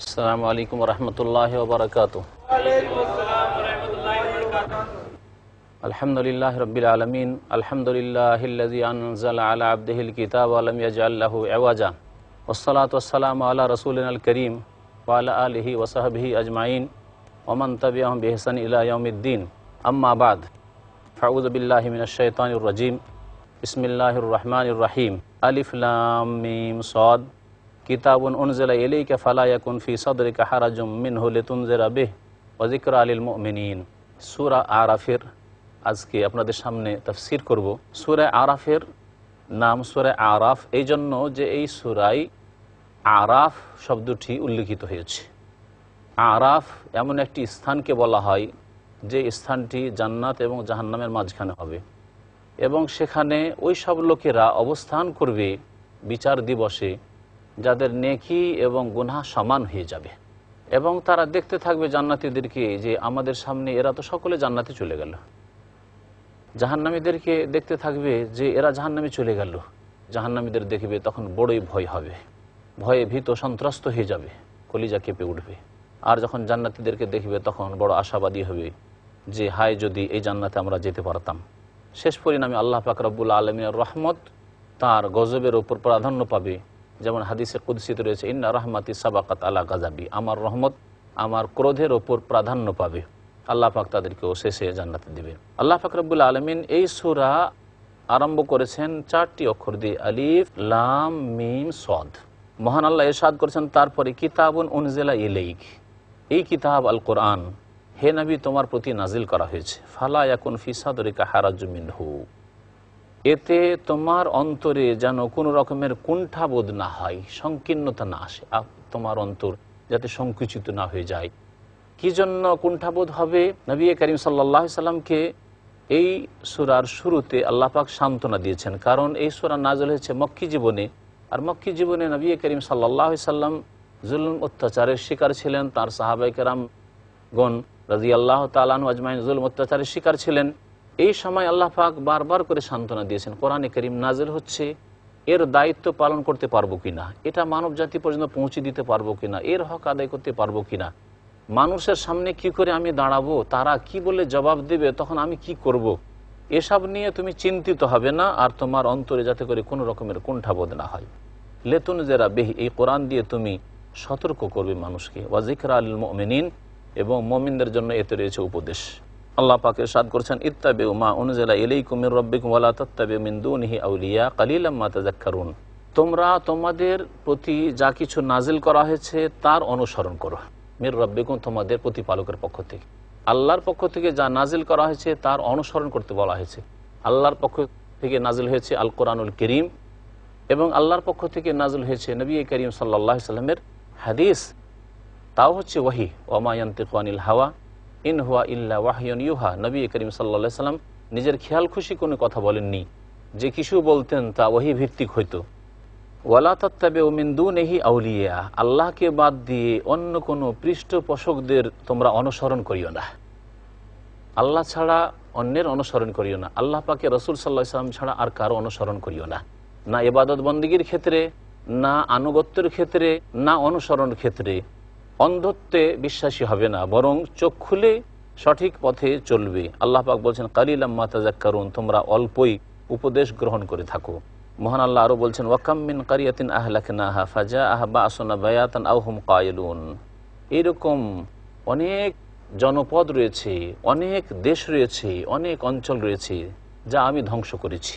আসসালামু আলাইকুম রহমতুল্লাহি ওয়া বারাকাতুহু। আলহামদুলিল্লাহি রাব্বিল আলামিন। আলহামদুলিল্লাহিল্লাযী আনজালা আলা আবদিহিল কিতাব ওয়া লাম ইয়াজআল লাহু ইওয়াজা। ওয়াসসালাতু ওয়াসসালামু আলা রাসূলিনাল কারীম ওয়া আলা আলিহি ওয়া সাহবিহি আজমাইন ওয়া মান তাবিআহুম বিইহসান ইলা ইয়াউমিদ্দিন। আম্মা বাদ। ফাউযু বিল্লাহি মিনাশ শাইতানির রাজীম। বিসমিল্লাহির রহমানির রহিম। আলিফ লাম মিম সাদ। কিতাবুন উনজিলা ইলাইকা ফালা ইয়াকুন ফি সাদরিকা হারাজুম মিনহু লিতুনজিরা বিহি ওয়া যিকরা লিল মুমিনিন। সূরা আরাফের আজকে আপনাদের সামনে তাফসীর করব। সূরা আরাফের নাম সূরা আরাফ এই জন্য যে এই সূরায় আরাফ শব্দটি উল্লেখিত হয়েছে। আরাফ এমন একটি স্থানকে বলা হয় যে স্থানটি জান্নাত এবং জাহান্নামের মাঝখানে হবে এবং সেখানে ওই সব লোকেরা অবস্থান করবে বিচার দিবসে যাদের নেকি এবং গুনাহ সমান হয়ে যাবে এবং তারা দেখতে থাকবে জান্নাতীদেরকে যে আমাদের সামনে এরা তো সকলে জান্নাতে চলে গেল, জাহান্নামীদেরকে দেখতে থাকবে যে এরা জাহান্নামে চলে গেল। জাহান্নামীদের দেখবে তখন বড়ই ভয় হবে, ভয়ে ভীত সন্ত্রস্ত হয়ে যাবে, কলিজা কেঁপে উঠবে। আর যখন জান্নাতীদেরকে দেখবে তখন বড় আশাবাদী হবে যে হায় যদি এই জান্নাতে আমরা যেতে পারতাম। শেষ পরিণামে আল্লাহ পাক রব্বুল আলামিনের রহমত তার গজবের ওপর প্রাধান্য পাবে। যেমন হাদিসে কুদসিতে রয়েছে, ইন্না রাহমাতি সাবাকাত আলা গাজাবি, আমার রহমত আমার ক্রোধের ওপর প্রাধান্য পাবে। আল্লাহ পাক তাদেরকেও শেষে জান্নাতে দিবেন। আল্লাহ পাক রব্বুল আলামিন এই সূরা আরম্ভ করেছেন 4টি অক্ষর দিয়ে, আলিফ লাম মিম সাদ। মহান আল্লাহ ইরশাদ করেছেন তারপরে কিতাবুন উনজিলা ইলাইক, এই কিতাব আল কোরআন হে নবী তোমার প্রতি নাজিল করা হয়েছে। ফালা ইয়াকুন ফি সাদরিকা হারাজুম মিনহু, এতে তোমার অন্তরে যেন কোনো রকমের কুণ্ঠাবোধ না হয়, সংকীর্ণতা না আসে, তোমার অন্তর যাতে সংকুচিত না হয়ে যায়। কি জন্য কুণ্ঠাবোধ হবে? নবী করিম সাল্লাল্লাহু আলাইহি সাল্লামকে এই সূরার শুরুতে আল্লাহ পাক সান্ত্বনা দিয়েছেন, কারণ এই সূরা নাযিল হয়েছে মক্কি জীবনে। আর মক্কি জীবনে নবী করিম সাল্লাল্লাহু আলাইহি সাল্লাম জুলুম অত্যাচারের শিকার ছিলেন, তার সাহাবায়ে কেরামগণ রাদিয়াল্লাহু তাআলা আনহু আজমাইন জুলুম অত্যাচারের শিকার ছিলেন। এই সময় আল্লাহ পাক বারবার করে সান্ত্বনা দিয়েছেন, কোরআনে কারীম নাজিল হচ্ছে, এর দায়িত্ব পালন করতে পারবো কিনা, এটা মানব জাতি পর্যন্ত পৌঁছে দিতে পারবো কিনা, এর হক আদায় করতে পারবো কিনা, মানুষের সামনে কি করে আমি দাঁড়াবো, তারা কি বলে জবাব দেবে, তখন আমি কি করব, এসব নিয়ে তুমি চিন্তিত হবে না। আর তোমার অন্তরে যাতে করে কোনো রকমের কুণ্ঠাবোধ না হয়। লিতুনজিরা বিহি, এই কোরআন দিয়ে তুমি সতর্ক করবে মানুষকে, ওয়া যিকরা লিল মুমিনিন, এবং মুমিনদের জন্য এতে রয়েছে উপদেশ। আল্লাহ পাক ইরশাদ করেছেন, ইত্তাবিউ মা উনজিলা ইলাইকুম মির রাব্বিকুম ওয়া লা তাত্তাবিউ মিন দুনিহি আউলিয়া কালিলাম মা তাযাক্কারুন, তোমরা তোমাদের প্রতি যা কিছু নাজিল করা হয়েছে তার অনুসরণ করো। মির রাব্বিকুম, তোমাদের প্রতিপালকের পক্ষ থেকে, আল্লাহর পক্ষ থেকে যা নাজিল করা হয়েছে তার অনুসরণ করতে বলা হয়েছে। আল্লাহর পক্ষ থেকে নাজিল হয়েছে আল কোরআনুল কারীম এবং আল্লাহর পক্ষ থেকে নাজিল হয়েছে নবী করিম সাল্লাল্লাহু আলাইহি সাল্লামের হাদিস, তাও হচ্ছে ওয়াহি, ওয়া মা ইয়ানতিকু আনিল হাওয়া ইন হুয়া ইল্লা ওয়াহয়ুন ইউহা। নবী করিম সাল্লাল্লাহু আলাইহি সাল্লাম নিজের খেয়াল খুশি কোনো কথা বলেননি, যে কিছু বলতেন তা ওয়াহি ভিত্তিক হইতো। ওয়ালা তাত্তাবিউ মিন দুনিহি আউলিয়া, আল্লাহকে বাদ দিয়ে অন্য কোনো পৃষ্ঠপোষকদের তোমরা অনুসরণ করিও না, আল্লাহ ছাড়া অন্যের অনুসরণ করিও না, আল্লাহ পাকে রাসূল সাল্লাল্লাহু আলাইহি সাল্লাম ছাড়া আর কারো অনুসরণ করিও না, না ইবাদত বন্দেগীর ক্ষেত্রে, না আনুগত্যের ক্ষেত্রে, না অনুসরণের ক্ষেত্রে। অন্ধত্বে বিশ্বাসী হবে না, বরং চোখ খুলে সঠিক পথে চলবে। আল্লাহ পাক বলছেন, কালিলাম মা তাযাক্কারুন, তোমরা অল্পই উপদেশ গ্রহণ করে থাকো। মহান আল্লাহ আরও বলছেন, ওয়াকাম মিন কারিয়াতিন আহলাকনাহা ফাজাআহা বা'সুনা বায়াতান আও হুম কায়িলুন, এরকম অনেক জনপদ রয়েছে, অনেক দেশ রয়েছে, অনেক অঞ্চল রয়েছে যা আমি ধ্বংস করেছি।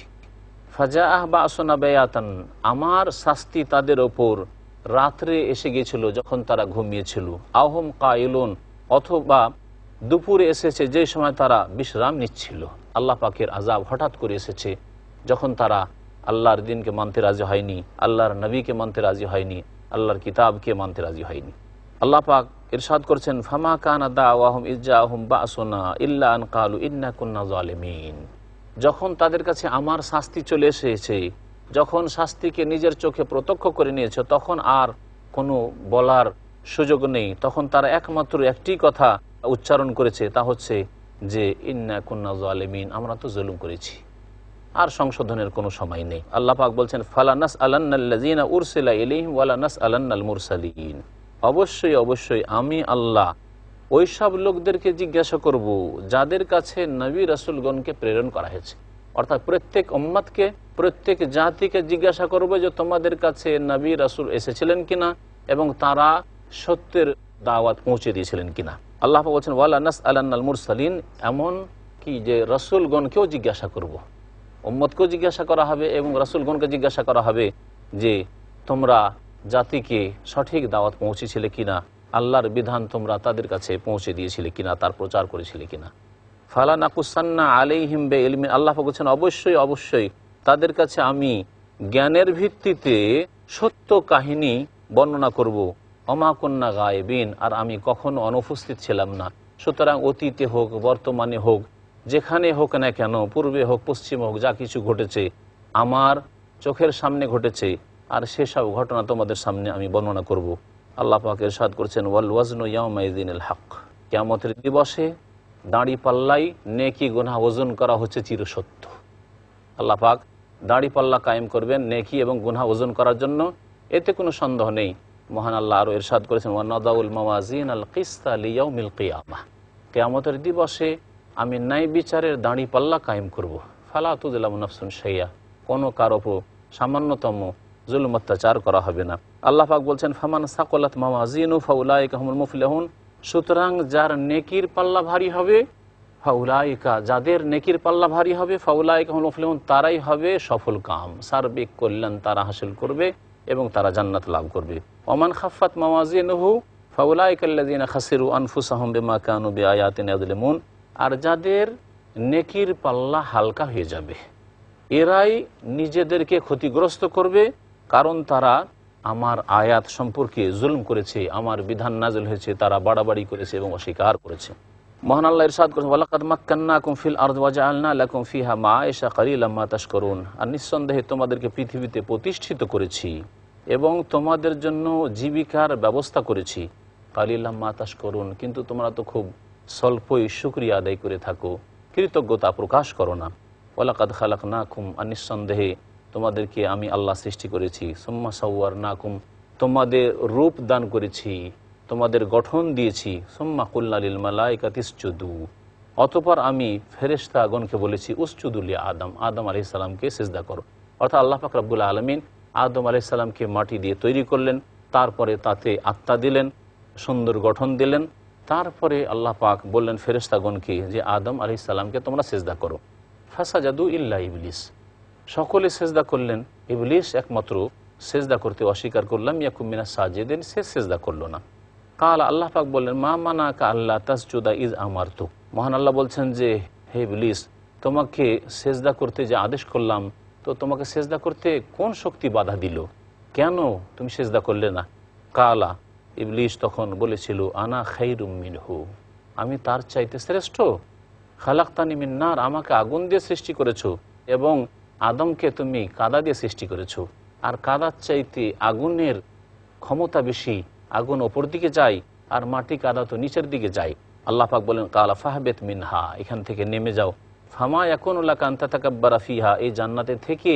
ফাজাআহা বা'সুনা বায়াতান, আমার শাস্তি তাদের ওপর রাত্রে এসে গিয়েছিল যখন তারা ঘুমিয়েছিল, আও হুম কায়িলুন, অথবা দুপুরে এসেছে যে সময় তারা বিশ্রাম নিচ্ছিল। আল্লাহ পাকের আযাব হঠাৎ করে এসেছে যখন তারা আল্লাহর দিনকে মানতে রাজি হয়নি, আল্লাহর নবীকে মানতে রাজি হয়নি, আল্লাহর কিতাবকে মানতে রাজি হয়নি। আল্লাহ পাক ইরশাদ করছেন, ফামা কানা দাওয়াহুম ইজ্জাহুম বা'সুনা ইল্লা আন ক্বালু ইন্না কুন্না যালিমিন, যখন তাদের কাছে আমার শাস্তি চলে এসেছে, যখন শাস্তিকে নিজের চোখে প্রত্যক্ষ করে নিয়েছে, তখন আর কোনো বলার সুযোগ নেই, তখন তারা একমাত্র একটি কথা উচ্চারণ করেছে, তা হচ্ছে যে ইন্না কুন্না যালিমিন, আমরা তো জুলুম করেছি, আর সংশোধনের কোনো সময় নেই। আল্লাহ পাক বলছেন, ফালা নাসআলান্নাল্লাযীনা উরসিলা ইলাইহিম ওয়ালা নাসআলান্নাল মুরসালিন, অবশ্যই অবশ্যই আমি আল্লাহ ওই সব লোকদেরকে জিজ্ঞাসা করব যাদের কাছে নবী রাসূলগণকে প্রেরণ করা হয়েছে। অর্থাৎ প্রত্যেক উম্মতকে, প্রত্যেক জাতিকে জিজ্ঞাসা করব যে তোমাদের কাছে নবী রাসূল এসেছিলেন কিনা এবং তারা সত্যের দাওয়াত পৌঁছে দিয়েছিলেন কিনা। আল্লাহ পাক বলছেন ওয়ালা নাসআলান্নাল মুরসালিন, এমন কি যে রাসূলগণকেও জিজ্ঞাসা করব, উম্মতকেও জিজ্ঞাসা করা হবে এবং রাসূলগণকে জিজ্ঞাসা করা হবে যে তোমরা জাতিকে সঠিক দাওয়াত পৌঁছেছিলে কিনা, আল্লাহর বিধান তোমরা তাদের কাছে পৌঁছে দিয়েছিলে কিনা, তার প্রচার করেছিলে কিনা। ফালা নাকুসান্না আলাইহিম বিইলমিন, আল্লাহ বলছেন অবশ্যই অবশ্যই তাদের কাছে আমি জ্ঞানের ভিত্তিতে সত্য কাহিনী বর্ণনা করব। ওমা কুন্না গায়েবিন, আর আমি কখনো অনুপস্থিত ছিলাম না। সুতরাং অতীতে হোক, বর্তমানে হোক, যেখানে হোক না কেন, পূর্বে হোক পশ্চিমে হোক, যা কিছু ঘটেছে আমার চোখের সামনে ঘটেছে, আর সেসব ঘটনা তোমাদের সামনে আমি বর্ণনা করব। আল্লাহ পাক ইরশাদ করেছেন ওয়াল ওয়াজনু ইয়াউমাইযিনিল হক, কিয়ামতের দিবসে দাঁড়ি পাল্লাই নেকি গুনাহ ওজন করা হচ্ছে চিরসত্য। আল্লাহ পাক দাঁড়ি পাল্লা কায়েম করবেন নেকি এবং গুনাহ ওজন করার জন্য, এতে কোনো সন্দেহ নেই। মহান আল্লাহ আরও ইরশাদ করেছেন ওয়ানাদাউল মাওয়াজিনাল কিসতা লিয়াউমিল কিয়ামাহ, কিয়ামতের দিবসে আমি ন্যায় বিচারের দাঁড়ি পাল্লা কায়েম করব। ফালা তুযলামু নাফসুন শাইয়া, কোনো কার উপর সামান্যতম জুলুম অত্যাচার করা হবে না। আল্লাহ পাক বলছেন ফামান সাকুলাত মাওয়াজিনু ফাউলাইকা হুমুল মুফলিহুন, সুতরাং যার নেকির পাল্লা ভারী হবে, ফাউলাইকা যাদের নেকির পাল্লা ভারী হবে, ফাউলাইকা হুমুল মুফলিহুন তারাই হবে সফল কাম, সার্বিক কল্যাণ তারা হাসিল করবে এবং তারা জান্নাত লাভ করবে। ওমান খাফাত মাওয়াজিনুহু ফাউলাইকা আল্লাযিনা খাসিরু আনফুসাহুম বিমা কানু বিআয়াতিনা ইয়াযলিমুন, আর যাদের নেকির পাল্লা হালকা হয়ে যাবে এরাই নিজেদেরকে ক্ষতিগ্রস্ত করবে, কারণ তারা আমার আয়াত সম্পর্কে জুলম করেছে, আমার বিধান নাযিল হয়েছে তারা বাড়াবাড়ি করেছে এবং অস্বীকার করেছে। মহান আল্লাহ ইরশাদ করেছেন ওয়ালাকাদ মাক্কান্নাকুম ফিল আরদি ওয়াজআলনা লাকুম ফিহা মাআইশা কালিলাম মা তাশকুরুন, আর নিঃসন্দেহে তোমাদেরকে পৃথিবীতে প্রতিষ্ঠিত করেছি এবং তোমাদের জন্য জীবিকার ব্যবস্থা করেছি। কালিলাম মা তাশকুরুন, কিন্তু তোমরা তো খুব স্বল্পই শুকরিয়া আদায় করে থাকো, কৃতজ্ঞতা প্রকাশ করো না। ওয়ালাকাদ খালাকনাকুম, আর নিঃসন্দেহে তোমাদেরকে আমি আল্লাহ সৃষ্টি করেছি। সুম্মা সাওয়ারনাকুম, তোমাদের রূপ দান করেছি, তোমাদের গঠন দিয়েছি। সুম্মা কুলনা লিল মালাইকাতি ইসজুদু, অতঃপর আমি ফেরেশতাগণকে বলেছি উসজুদু লি আদম, আদম আলাইহিস সালামকে সিজদা করো। অর্থাৎ আল্লাহ পাক রব্বুল আলামিন আদম আলাইহিস সালামকে মাটি দিয়ে তৈরি করলেন, তারপরে তাতে আত্মা দিলেন, সুন্দর গঠন দিলেন, তারপরে আল্লাহ পাক বললেন ফেরেশতাগণকে যে আদম আলাইহিস সালামকে তোমরা সিজদা করো। ফাসাজাদু ইল্লা ইবলিস, সকলে সেজদা করলেন, ইবলিস একমাত্র সেজদা করতে অস্বীকার করলাম, ইয়াকুম মিনাস সাজিদিন, সে সেজদা করলো না। কাল, আল্লাহ পাক বললেন মা মানাকা আল্লাহ তাসজুদা ইজ আমারতুক, মহান আল্লাহ বলছেন যে হে ইবলিস, তোমাকে সেজদা করতে যে আদেশ করলাম, তো তোমাকে সেজদা করতে কোন শক্তি বাধা দিল, কেন তুমি সেজদা করলে না? কালা, ইবলিস তখন বলেছিল আনা খাইরুম মিনহু, আমি তার চাইতে শ্রেষ্ঠ। খালাকতানি মিন নার, আমাকে আগুন দিয়ে সৃষ্টি করেছো এবং আদমকে তুমি কাদা দিয়ে সৃষ্টি করেছো, আর কাদার চাইতে আগুনের ক্ষমতা বেশি, আগুন ওপর দিকে যায় আর মাটি কাদা তো নিচের দিকে যায়। আল্লাহ পাক বলেন কালা ফাহবেত মিনহা, এখান থেকে নেমে যাও। ফামা ইয়াকুনুল্লাকা আন তাতাকাব্বারা ফিহা, এই জান্নাতে থেকে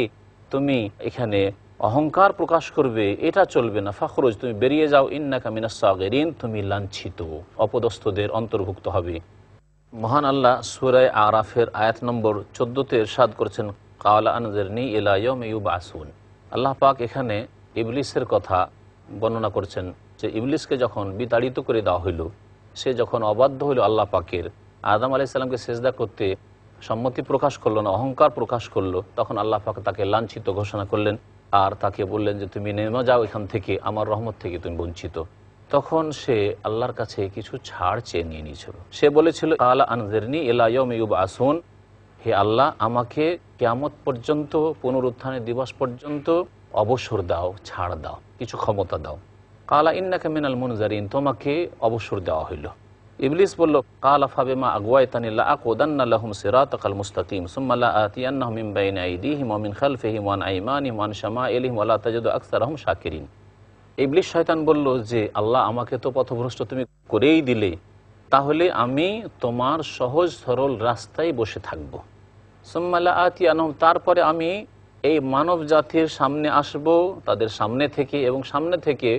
তুমি এখানে অহংকার প্রকাশ করবে এটা চলবে না। ফাখরুজ, তুমি বেরিয়ে যাও। ইন্নাকা মিনাস সাগিরিন, তুমি লাঞ্ছিত অপদস্থদের অন্তর্ভুক্ত হবে। মহান আল্লাহ সূরা আরাফের আয়াত নম্বর 14-তে ইরশাদ করেছেন কালা আনজিরনি ইলা ইয়াউমি ইউবআসুন। আল্লাহ পাক এখানে ইবলিসের কথা বর্ণনা করছেন যে ইবলিসকে যখন বিতাড়িত করে দেওয়া হইল, সে যখন অবাধ্য হইল আল্লাহ পাকের, আদম আলাইহিস সালামকে সেজদা করতে সম্মতি প্রকাশ করলো না, অহংকার প্রকাশ করলো, তখন আল্লাহ পাক তাকে লাঞ্ছিত ঘোষণা করলেন আর তাকে বললেন যে তুমি নেমে যাও এখান থেকে, আমার রহমত থেকে তুমি বঞ্চিত। তখন সে আল্লাহর কাছে কিছু ছাড় চেয়ে নিয়ে নিয়েছিল। সে বলেছিল কালা আনজিরনি ইলা ইয়াউমি ইউবআসুন, হে আল্লাহ আমাকে কিয়ামত পর্যন্ত, পুনরুত্থানের দিবস পর্যন্ত অবসর দাও, ছাড় দাও, কিছু ক্ষমতা দাও। কালা ইন্নাকা মিনাল মুনজারিন, তোমাকে অবসর দেওয়া হইল। ইবলিস বলল কালা ফাবিমা আগওয়াইতানি লাআকুদান্না লাহুম সিরাতাকাল মুস্তাকিম সুম্মা লাআতিয়ান্নাহুম মিন বাইনি আইদিহিম ওয়া মিন খালফিহিম ওয়া আন আইমানিহিম ওয়া আন শামাইলিহিম ওয়া লা তাজিদু আকসারাহুম শাকিরিন। ইবলিস শয়তান বলল যে আল্লাহ আমাকে তো পথভ্রষ্ট তুমি করেই দিলে, তাহলে আমি তোমার সহজ সরল রাস্তায় বসে থাকব। সুম্মা লাআতিয়ান্নাহুম, তারপরে আমি এই মানব জাতির সামনে আসব, তাদের সামনে থেকে, এবং সামনে থেকে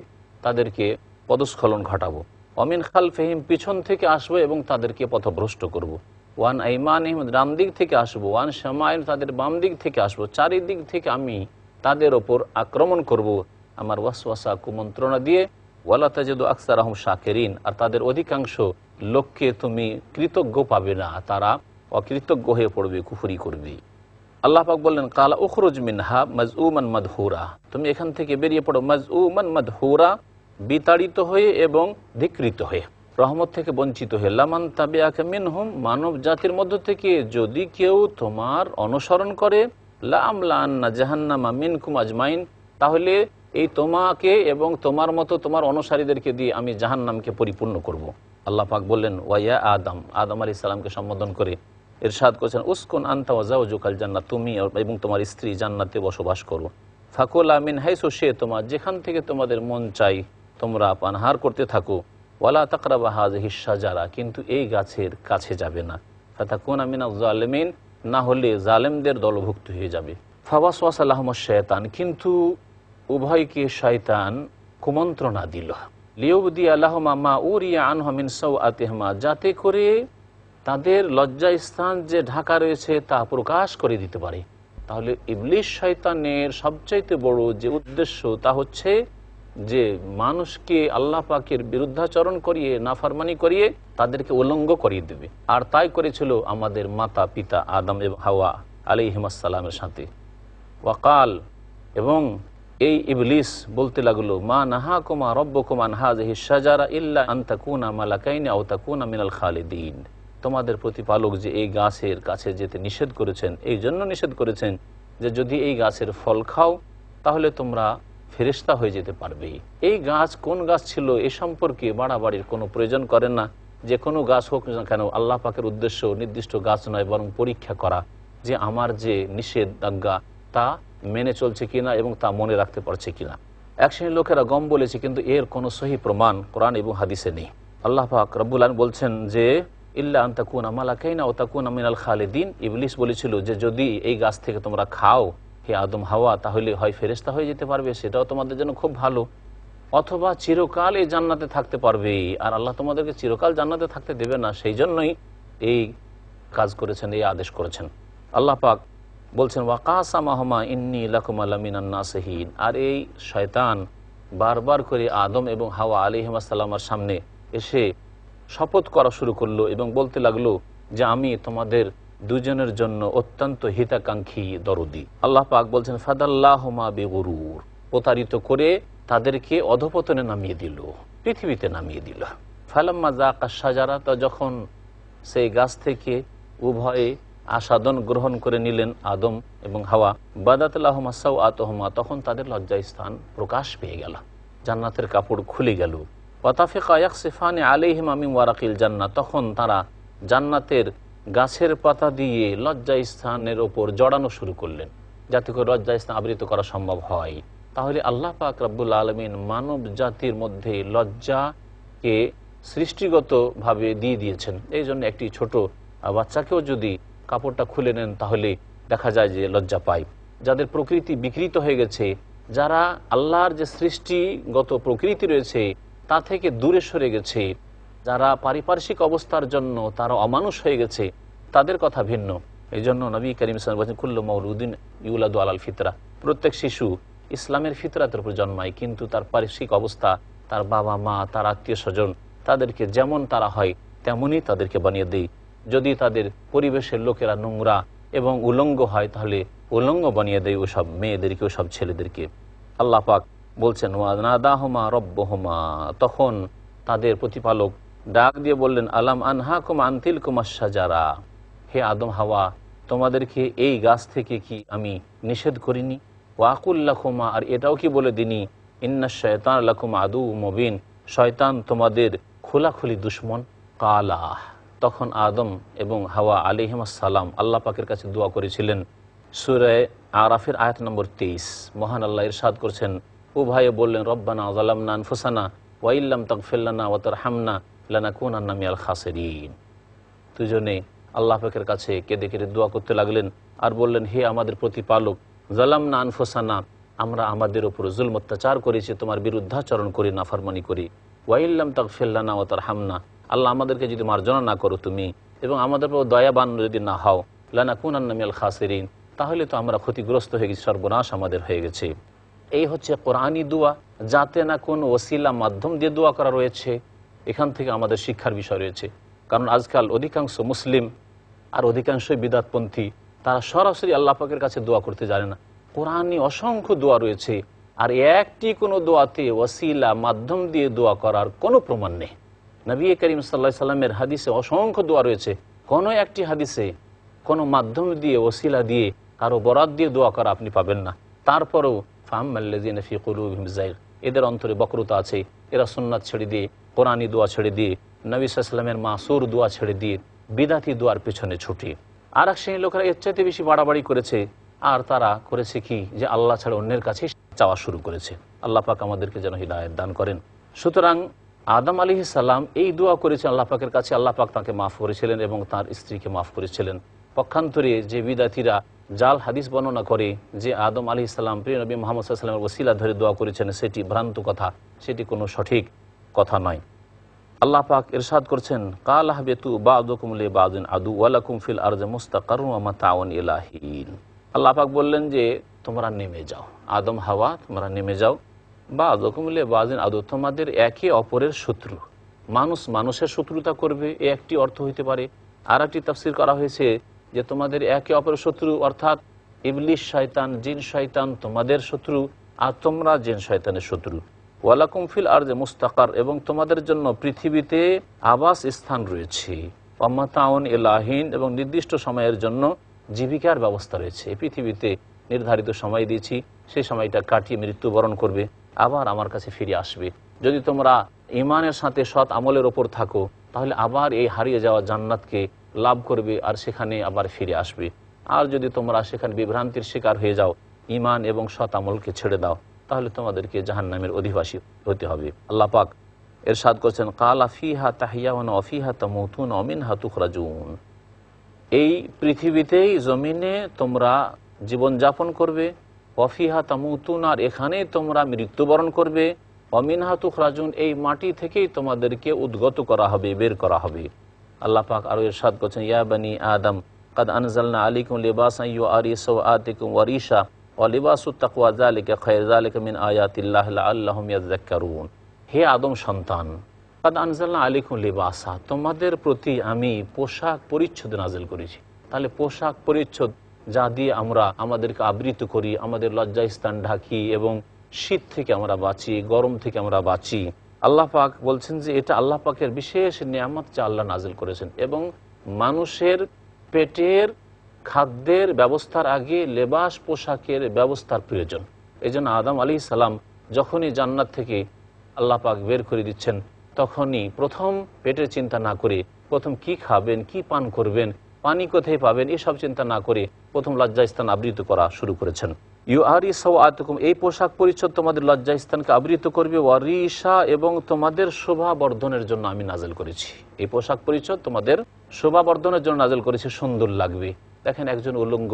তাদেরকে পদস্খলন ঘটাবো। অমিন খালফিহিম, পিছন থেকে আসবো এবং তাদেরকে পথভ্রষ্ট করব। ওয়ান আইমানিহিম, ডান দিক থেকে আসবো। ওয়ান শামাইল, তাদের বাম দিক থেকে আসবো। চারিদিক থেকে আমি তাদের ওপর আক্রমণ করব আমার ওয়াসওয়াসা কুমন্ত্রণা দিয়ে। ওয়ালা তাজিদু আকসারাহুম শাকিরিন, আর তাদের অধিকাংশ লোককে তুমি কৃতজ্ঞ পাবে না, তারা অকৃতজ্ঞ হয়ে পড়বে, কুফরি করবে। আল্লাহ পাক বললেন কালা উখরুজ মিনহা মাজউমান মাদহুরা, তুমি এখান থেকে বেরিয়ে পড়ো মাজউমান মাদহুরা, বিতাড়িত হয়ে এবং ধিকৃত হয়ে, রহমত থেকে বঞ্চিত হয়ে। লামান তাবিআকা মিনহুম, মানব জাতির মধ্য থেকে যদি কেউ তোমার অনুসরণ করে, লা আমলান্না জাহান্নামা মিনকুম আজমাইন, তাহলে এই তোমাকে এবং তোমার মতো তোমার অনুসারীদেরকে দিয়ে আমি জাহান্নামকে পরিপূর্ণ করব। আল্লাহ পাক বললেন ওয়া আদম, আদম আলাইহিস সালামকে সম্বোধন করে ইরশাদ করেছেন উসকুন আনতা ওয়া যাওজুকাল জান্নাত, তুমি এবং তোমার স্ত্রী জান্নাতে বসবাস করো। ফাকুলা মিন হাইসু শি'তুমা, যেখান থেকে তোমাদের মন চাই তোমরা পানাহার করতে থাকো। ওয়ালা তাকরাবা হাযিহিশ শাজারা, কিন্তু এই গাছের কাছে যাবে না। ফাতাকুনা মিনাজ জালিমিন, না হলে জালেমদের দলভুক্ত হয়ে যাবে। ফাওয়াসওয়াসা লাহুমুশ শায়তান, কিন্তু উভয়কে শয়তান কুমন্ত্রণা দিল। লিউবদিয়া লাহুমা মা উরিয়া আনহুম মিন সাওআতিহিমা, যাতে করে তাদের লজ্জাস্থান যে ঢাকা রয়েছে তা প্রকাশ করে দিতে পারে। তাহলে ইবলিশ শয়তানের সবচাইতে বড় যে উদ্দেশ্য তা হচ্ছে যে মানুষকে আল্লাহ পাকের বিরুদ্ধাচরণ করিয়ে, নাফরমানি করিয়ে তাদেরকে উলঙ্গ করিয়ে দেবে। আর তাই করেছিল আমাদের মাতা পিতা আদম এবং হাওয়া আলাইহিমুস সালামের সাথে। ওয়াকাল, এবং এই ইবলিস বলতে লাগলো মা নাহাকুমা রব্বুকুম আন হাযিহিশ শাজারা ইল্লা আন তাকুনা মালাকাইনি আও তাকুনা মিনাল খালিদিন, তোমাদের প্রতিপালক যে এই গাছের কাছে যেতে নিষেধ করেছেন, এই জন্য নিষেধ করেছেন যে যদি এই গাছের ফল খাও তাহলে তোমরা ফেরেশতা হয়ে যেতে পারবে। এই গাছ কোন গাছ ছিল এ সম্পর্কে বাড়াবাড়ির কোনো প্রয়োজন করেন না। যে কোনো গাছ হোক না কেন, আল্লাহ পাকের উদ্দেশ্য নির্দিষ্ট গাছ নয়, বরং পরীক্ষা করা যে আমার যে নিষেধাজ্ঞা তা মেনে চলছে কিনা এবং তা মনে রাখতে পারছে কিনা। এক শ্রেণীর লোকেরা গম বলেছে, কিন্তু এর কোনো সহি প্রমাণ কোরআন এবং হাদিসে নেই। আল্লাহ পাক রব্বুল আলামিন বলছেন যে ইল্লা আন তাকুনা মালাকাইনা ওয়া তাকুনা মিনাল খালিদিন, ইবলিস বলেছিল যে যদি এই গাছ থেকে তোমরা খাও হে আদম হাওয়া, তাহলে হয় ফেরেশতা হয়ে যেতে পারবে, সেটাও তোমাদের জন্য খুব ভালো, অথবা চিরকাল এই জান্নাতে থাকতে পারবে। আর আল্লাহ তোমাদেরকে চিরকাল জান্নাতে থাকতে দেবে না, সেই জন্যই এই কাজ করেছেন, এই আদেশ করেছেন। আল্লাহ পাক বলছেন ওয়াকাসামাহুমা ইন্নী লাকুমা লামিনান নাসিহিন, আর এই শয়তান বারবার করে আদম এবং হাওয়া আলাইহিস সালামের সামনে এসে শপথ করা শুরু করলো এবং বলতে লাগলো যে আমি তোমাদের দুজনের জন্য অত্যন্ত হিতাকাঙ্ক্ষী দরদি। আল্লাহ পাক বলছেন ফাদাল্লাহুমা বিগুরুর, প্রতারিত করে তাদেরকে অধপতনে নামিয়ে দিল, পৃথিবীতে নামিয়ে দিল। ফালাম্মা যাকা শাজারা, যখন সেই গাছ থেকে উভয়ে আস্বাদন গ্রহণ করে নিলেন আদম এবং হাওয়া, বাদাত লাহুমা সাওআতুহুমা, তখন তাদের লজ্জাস্থান প্রকাশ পেয়ে গেল, জান্নাতের কাপড় খুলে গেল। ওয়াতাফিকা ইয়াখসিফানি আলাইহিমা মিন ওয়ারাকিল জান্নাত, তখন তারা জান্নাতের গাছের পাতা দিয়ে লজ্জাস্থানের ওপর জড়ানো শুরু করলেন, যাতে করে লজ্জাস্থান আবৃত করা সম্ভব হয়। তাহলে আল্লাহ পাক রব্বুল আলামিন মানব জাতির মধ্যে লজ্জাকে সৃষ্টিগতভাবে দিয়ে দিয়েছেন। এই জন্য একটি ছোট বাচ্চাকেও যদি কাপড়টা খুলে নেন তাহলে দেখা যায় যে লজ্জা পায়। যাদের প্রকৃতি বিকৃত হয়ে গেছে, যারা আল্লাহর যে সৃষ্টিগত প্রকৃতি রয়েছে তা থেকে দূরে সরে গেছে, যারা পারিপার্শ্বিক অবস্থার জন্য তারা অমানুষ হয়ে গেছে, তাদের কথা ভিন্ন। এই জন্য নবী করিম সাল্লাল্লাহু আলাইহি ওয়াসাল্লাম বলেছেন কুল্লু মাউলুদিন ইউলাদু আলাল ফিতরা, প্রত্যেক শিশু ইসলামের ফিতরাতের উপর জন্মায়, কিন্তু তার পারিপার্শ্বিক অবস্থা, তার বাবা মা, তার আত্মীয় স্বজন, তাদেরকে যেমন তারা হয় তেমনই তাদেরকে বানিয়ে দেয়। যদি তাদের পরিবেশের লোকেরা নোংরা এবং উলঙ্গ হয় তাহলে উলঙ্গ বানিয়ে দেয় ওসব মেয়েদেরকে, ওসব ছেলেদেরকে। আল্লাহ পাক বলছেন ওয়ানাদাহুমা রব্বুহুমা, তখন তাদের প্রতিপালক ডাক দিয়ে বললেন আলাম আনহাকুম আন তিলকুমাশ শাজারা, হে আদম হাওয়া, তোমাদেরকে এই গাছ থেকে কি আমি নিষেধ করিনি? ওয়াকুল লাকুমা, আর এটাও কি বলে দিনি ইন্নাশ শায়তান লাকুম আদুউম মুবিন, শয়তান তোমাদের খোলাখুলি দুশমন। কালা, তখন আদম এবং হাওয়া আলাইহিস সালাম আল্লাহ পাকের কাছে দোয়া করেছিলেন। সূরা আরাফের আয়াত নম্বর 23 মহান আল্লাহ ইরশাদ করছেন, উভয়ে বললেন রব্বানা যালামনা আনফুসানা ওয়া ইল্লাম তাগফির লানা ওয়া তারহামনা লানাকুনান্না মিনাল খাসিরিন। দুজনে আল্লাহ পাকের কাছে কেঁদে কেঁদে দোয়া করতে লাগলেন আর বললেন, হে আমাদের প্রতিপালক, যালামনা আনফুসানা, আমরা আমাদের উপর জুলম অত্যাচার করেছি, তোমার বিরুদ্ধাচরণ করি, নাফরমানি করি। ওয়াইল্লাম তাগফির লানা ওয়া তারহামনা, আল্লাহ আমাদেরকে যদি মার্জনা না করো তুমি এবং আমাদের উপর দয়াবান যদি না হও, লানাকুনান্না মিনাল খাসিরিন, তাহলে তো আমরা ক্ষতিগ্রস্ত হয়ে গেছি, সর্বনাশ আমাদের হয়ে গেছে। এই হচ্ছে কোরআনী দোয়া, যাতে না কোনো ওসিলা মাধ্যম দিয়ে দোয়া করা রয়েছে। এখান থেকে আমাদের শিক্ষার বিষয় রয়েছে, কারণ আজকাল অধিকাংশ মুসলিম আর অধিকাংশই বিদআতপন্থী, তারা সরাসরি আল্লাহ পাকের কাছে দোয়া করতে জানে না। কোরআনে অসংখ্য দোয়া রয়েছে, আর একটি কোনো দোয়াতে ওসিলা মাধ্যম দিয়ে দোয়া করার কোনো প্রমাণ নেই। নবী করিম সাল্লাল্লাহু আলাইহি সাল্লামের হাদিসে অসংখ্য দোয়া রয়েছে, কোনো একটি হাদিসে কোনো মাধ্যম দিয়ে ওসিলা দিয়ে কারো বরাত দিয়ে দোয়া করা আপনি পাবেন না। তারপরেও ফাআম্মাল্লাযীনা ফী কুলূবিহিম যায়গ, এদের অন্তরে বক্রতা আছে, এরা সুন্নাত ছেড়ে দিয়ে, কোরআনী দোয়া ছেড়ে দিয়ে, নবী সাল্লাল্লাহু আলাইহি সাল্লামের মাসুর দোয়া ছেড়ে দিয়ে বিদাতি দোয়ার পেছনে ছুটি। আর এক শ্রেণীর লোকেরা এর চাইতে বেশি বাড়াবাড়ি করেছে, আর তারা করেছে কি, যে আল্লাহ ছাড়া অন্যের কাছে চাওয়া শুরু করেছে। আল্লাহ পাক আমাদেরকে যেন হিদায়াত দান করেন। সুতরাং আদম আলাইহিস সালাম এই দোয়া করেছেন আল্লাহ পাকের কাছে, আল্লাহ পাক তাকে মাফ করেছিলেন এবং তার স্ত্রীকে মাফ করেছিলেন। পক্ষান্তরে যে বিদাতিরা জাল হাদিস বর্ণনা করে যে আদম আলাইহিস সালাম প্রিয় নবী মুহাম্মদ সাল্লাল্লাহু আলাইহি ওয়াসাল্লামের ওসিলা ধরে দোয়া করেছেন, সেটি ভ্রান্ত কথা, সেটি কোনো সঠিক কথা নয়। আল্লাহ পাক ইরশাদ করছেন, কাল হাবিতু বা'দুকুম লিবা'দিন আদু ওয়া লাকুম ফিল আরদি মুস্তাকাররুন ওয়া মাতাউন ইলা হিন। আল্লাহ পাক বললেন যে তোমরা নেমে যাও, আদম হাওয়া তোমরা নেমে যাও, বা'দুকুম লিবা'দিন আদু, তোমাদের একে অপরের শত্রু। মানুষ মানুষের শত্রুতা করবে, এ একটি অর্থ হইতে পারে। আর একটি তাফসীর করা হয়েছে যে তোমাদের একে অপরের শত্রু, অর্থাৎ ইবলিস শয়তান, জিন শয়তান তোমাদের শত্রু আর তোমরা জিন শয়তানের শত্রু। ওয়ালাকুম ফিল আরদি মুস্তাকার, এবং তোমাদের জন্য পৃথিবীতে আবাস স্থান রয়েছে। ওয়ামাতাউন ইলাহিন, এবং নির্দিষ্ট সময়ের জন্য জীবিকার ব্যবস্থা রয়েছে। পৃথিবীতে নির্ধারিত সময় দিয়েছি, সেই সময়টা কাটিয়ে মৃত্যুবরণ করবে, আবার আমার কাছে ফিরে আসবে। যদি তোমরা ঈমানের সাথে সৎ আমলের ওপর থাকো, তাহলে আবার এই হারিয়ে যাওয়া জান্নাতকে লাভ করবে আর সেখানে আবার ফিরে আসবে। আর যদি তোমরা সেখানে বিভ্রান্তির শিকার হয়ে যাও, ঈমান এবং সৎ আমলকে ছেড়ে দাও, তাহলে তোমাদেরকে জাহান্নামের অধিবাসী হতে হবে। আল্লাহ পাক ইরশাদ করছেন, কালা ফিহা তাহিয়াউন ওয়া ফিহা তামুতুন ওয়া মিনহা তুখরাজুন। এই পৃথিবীতেই, জমিনে তোমরা জীবনযাপন করবে, ওয়া ফিহা তামুতুন, আর এখানে তোমরা মৃত্যুবরণ করবে, ওয়া মিনহা তুখরাজুন, এই মাটি থেকেই তোমাদেরকে উদ্গত করা হবে, বের করা হবে। আল্লাহ পাক আরো ইরশাদ করছেন, ইয়া বনি আদম কাদ আনজালনা আলাইকুম লিবাসান ইউআরি সাওআতিকুম ওয়া রিশা ওয়া লিবাসুত তাকওয়া যালিকা খায়র যালিকা মিন আয়াতিল্লাহি লাআল্লাহুম ইয়াযাক্কারুন। হে আদম সন্তান, কাদ আনজালনা আলাইকুম লিবাসা, তোমাদের প্রতি আমি পোশাক পরিচ্ছদ নাজিল করেছি। তাহলে পোশাক পরিচ্ছদ যা দিয়ে আমরা আমাদেরকে আবৃত করি, আমাদের লজ্জাস্থান ঢাকি এবং শীত থেকে আমরা বাঁচি, গরম থেকে আমরা বাঁচি। আল্লাহ পাক বলছেন যে এটা আল্লাহ পাকের বিশেষ নিয়ামত যা আল্লাহ নাজিল করেছেন, এবং মানুষের পেটের খাদ্যের ব্যবস্থার আগে লেবাস পোশাকের ব্যবস্থার প্রয়োজন। এই জন্য আদম আলাইহিস সালাম যখনই জান্নাত থেকে আল্লাহ পাক বের করে দিচ্ছেন, তখনই প্রথম পেটের চিন্তা না করে, প্রথম কি খাবেন, কি পান করবেন, পানি কোথায় পাবেন, এসব চিন্তা না করে প্রথম লজ্জাস্থান আবৃত করা শুরু করেছেন। ইউআরি সাওআতুকুম, এই পোশাক পরিচ্ছদ তোমাদের লজ্জাস্থানকে আবৃত করবে, ওয়ারিশা, এবং তোমাদের শোভা বর্ধনের জন্য আমি নাজিল করেছি। এই পোশাক পরিচ্ছদ তোমাদের শোভা বর্ধনের জন্য নাজিল করেছি, সুন্দর লাগবে। দেখেন একজন উলঙ্গ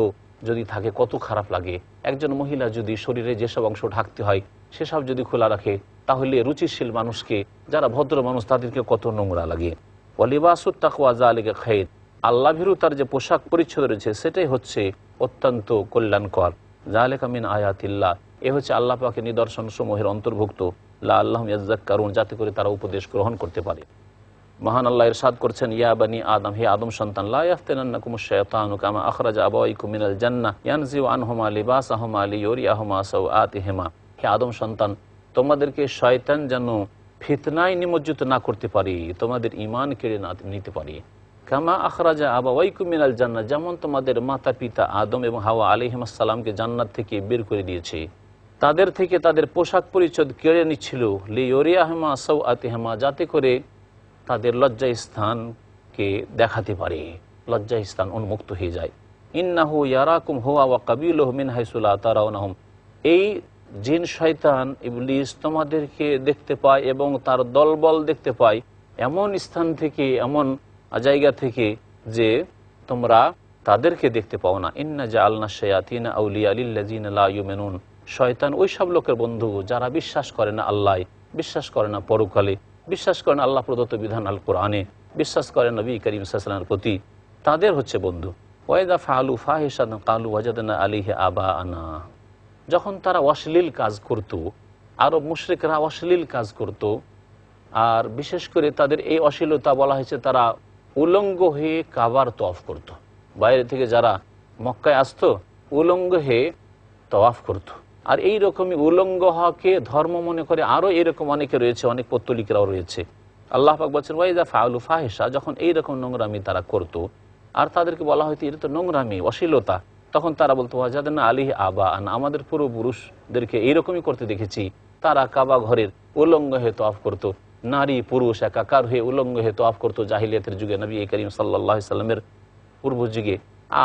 যদি থাকে কত খারাপ লাগে, একজন মহিলা যদি শরীরে যেসব অংশ ঢাকতে হয় সেসব যদি খোলা রাখে, তাহলে রুচিশীল মানুষকে, যারা ভদ্র মানুষ, তাদেরকে কত নোংরা লাগে। ওয়া লিবাসুত তাকওয়া যালিকা খায়র, আল্লাহ ভীরুতার যে পোশাক পরিচ্ছদ রয়েছে সেটাই হচ্ছে অত্যন্ত কল্যাণকর। যালিকা মিন আয়াতিল্লাহ, এ হচ্ছে আল্লাহ পাকের নিদর্শন সমূহের অন্তর্ভুক্ত, লাআল্লাহুম ইয়াযাক্কারুন, যাতে করে তারা উপদেশ গ্রহণ করতে পারে। মহান আল্লাহ ইরশাদ করছেন, ইয়া বনি আদম, হে আদম সন্তান, লা ইয়াফতিনান্নাকুমুশ শাইতানু কামা আখরাজা আবাওয়াইকুম মিনাল জান্নাহ ইয়ানজিউ আনহুমা লিবাসাহুমা লিয়ুরিয়াহুমা সাওআতিহিমা। হে আদম সন্তান, তোমাদেরকে শয়তান যেন ফিতনায় নিমজ্জিত না করতে পারে, তোমাদের ঈমান কেড়ে না নিতে পারে। কামা আখরাজা আবাওয়াইকুম মিনাল জান্নাহ, যেমন তোমাদের মাতা পিতা আদম এবং হাওয়া আলাইহিস সালামকে জান্নাত থেকে বের করে দিয়েছে, তাদের থেকে তাদের পোশাক পরিচ্ছদ কেড়ে নিচ্ছিল, লিয়ুরিয়াহুমা সাওআতিহিমা, যাতে করে তাদের লজ্জা স্থানকে দেখাতে পারে, লজ্জা স্থান উন্মুক্ত হয়ে যায়। ইন্নাহু ইয়ারাকুম হুয়া ওয়া কাবিলুহু মিন হাইসু লা তারাউনাহুম, এই জিন শয়তান ইবলিস তোমাদেরকে দেখতে পায় এবং তার দলবল দেখতে পায় এমন স্থান থেকে, এমন জায়গা থেকে যে তোমরা তাদেরকে দেখতে পাও না। ইন্না জাআলনা শায়াতিনা আউলিয়া লিল্লাযিনা লা ইউমিনুন, শয়তান ওই সব লোকের বন্ধু যারা বিশ্বাস করে না আল্লাহ, বিশ্বাস করে না পরকালে, বিশ্বাস করেন আল্লাহ প্রদত্ত বিধান আল কোরআনে, বিশ্বাস করেন নবী করিম সাল্লাল্লাহু আলাইহি ওয়াসাল্লামের প্রতি, তাদের হচ্ছে বন্ধু। ওয়াইদা ফাআলু ফাহিশাতান ক্বালু ওয়াজাদনা আলাইহি আবাআনা, যখন তারা অশ্লীল কাজ করত, আরব মুশরিকরা অশ্লীল কাজ করত, আর বিশেষ করে তাদের এই অশ্লীলতা বলা হয়েছে তারা উলঙ্গ হয়ে কাবার তওয়াফ করত। বাইরে থেকে যারা মক্কায় আসতো উলঙ্গ হয়ে তওয়াফ করত। আর এই রকমই উলঙ্গ হওয়াকে ধর্ম মনে করে আরও এরকম অনেকে রয়েছে, অনেক পত্তলিকরাও রয়েছে। আল্লাহ পাক বলছেন ওয়াইদা ফাআলু ফাহিশা, যখন এইরকম নোংরামি তারা করত আর তাদেরকে বলা হয়তো এটা তো নোংরামি, অশ্লীলতা, তখন তারা বলতো ওয়াজাদনা আলাইহি আবাআনা, আমাদের পূর্বপুরুষদেরকে এইরকমই করতে দেখেছি। তারা কাবা ঘরের উলঙ্গ হয়ে তওয়াফ করত, নারী পুরুষ একাকার হয়ে উলঙ্গ হয়ে তওয়াফ করত জাহিলিয়াতের যুগে, নবী করিম সাল্লাল্লাহু আলাইহি সাল্লামের পূর্ব যুগে।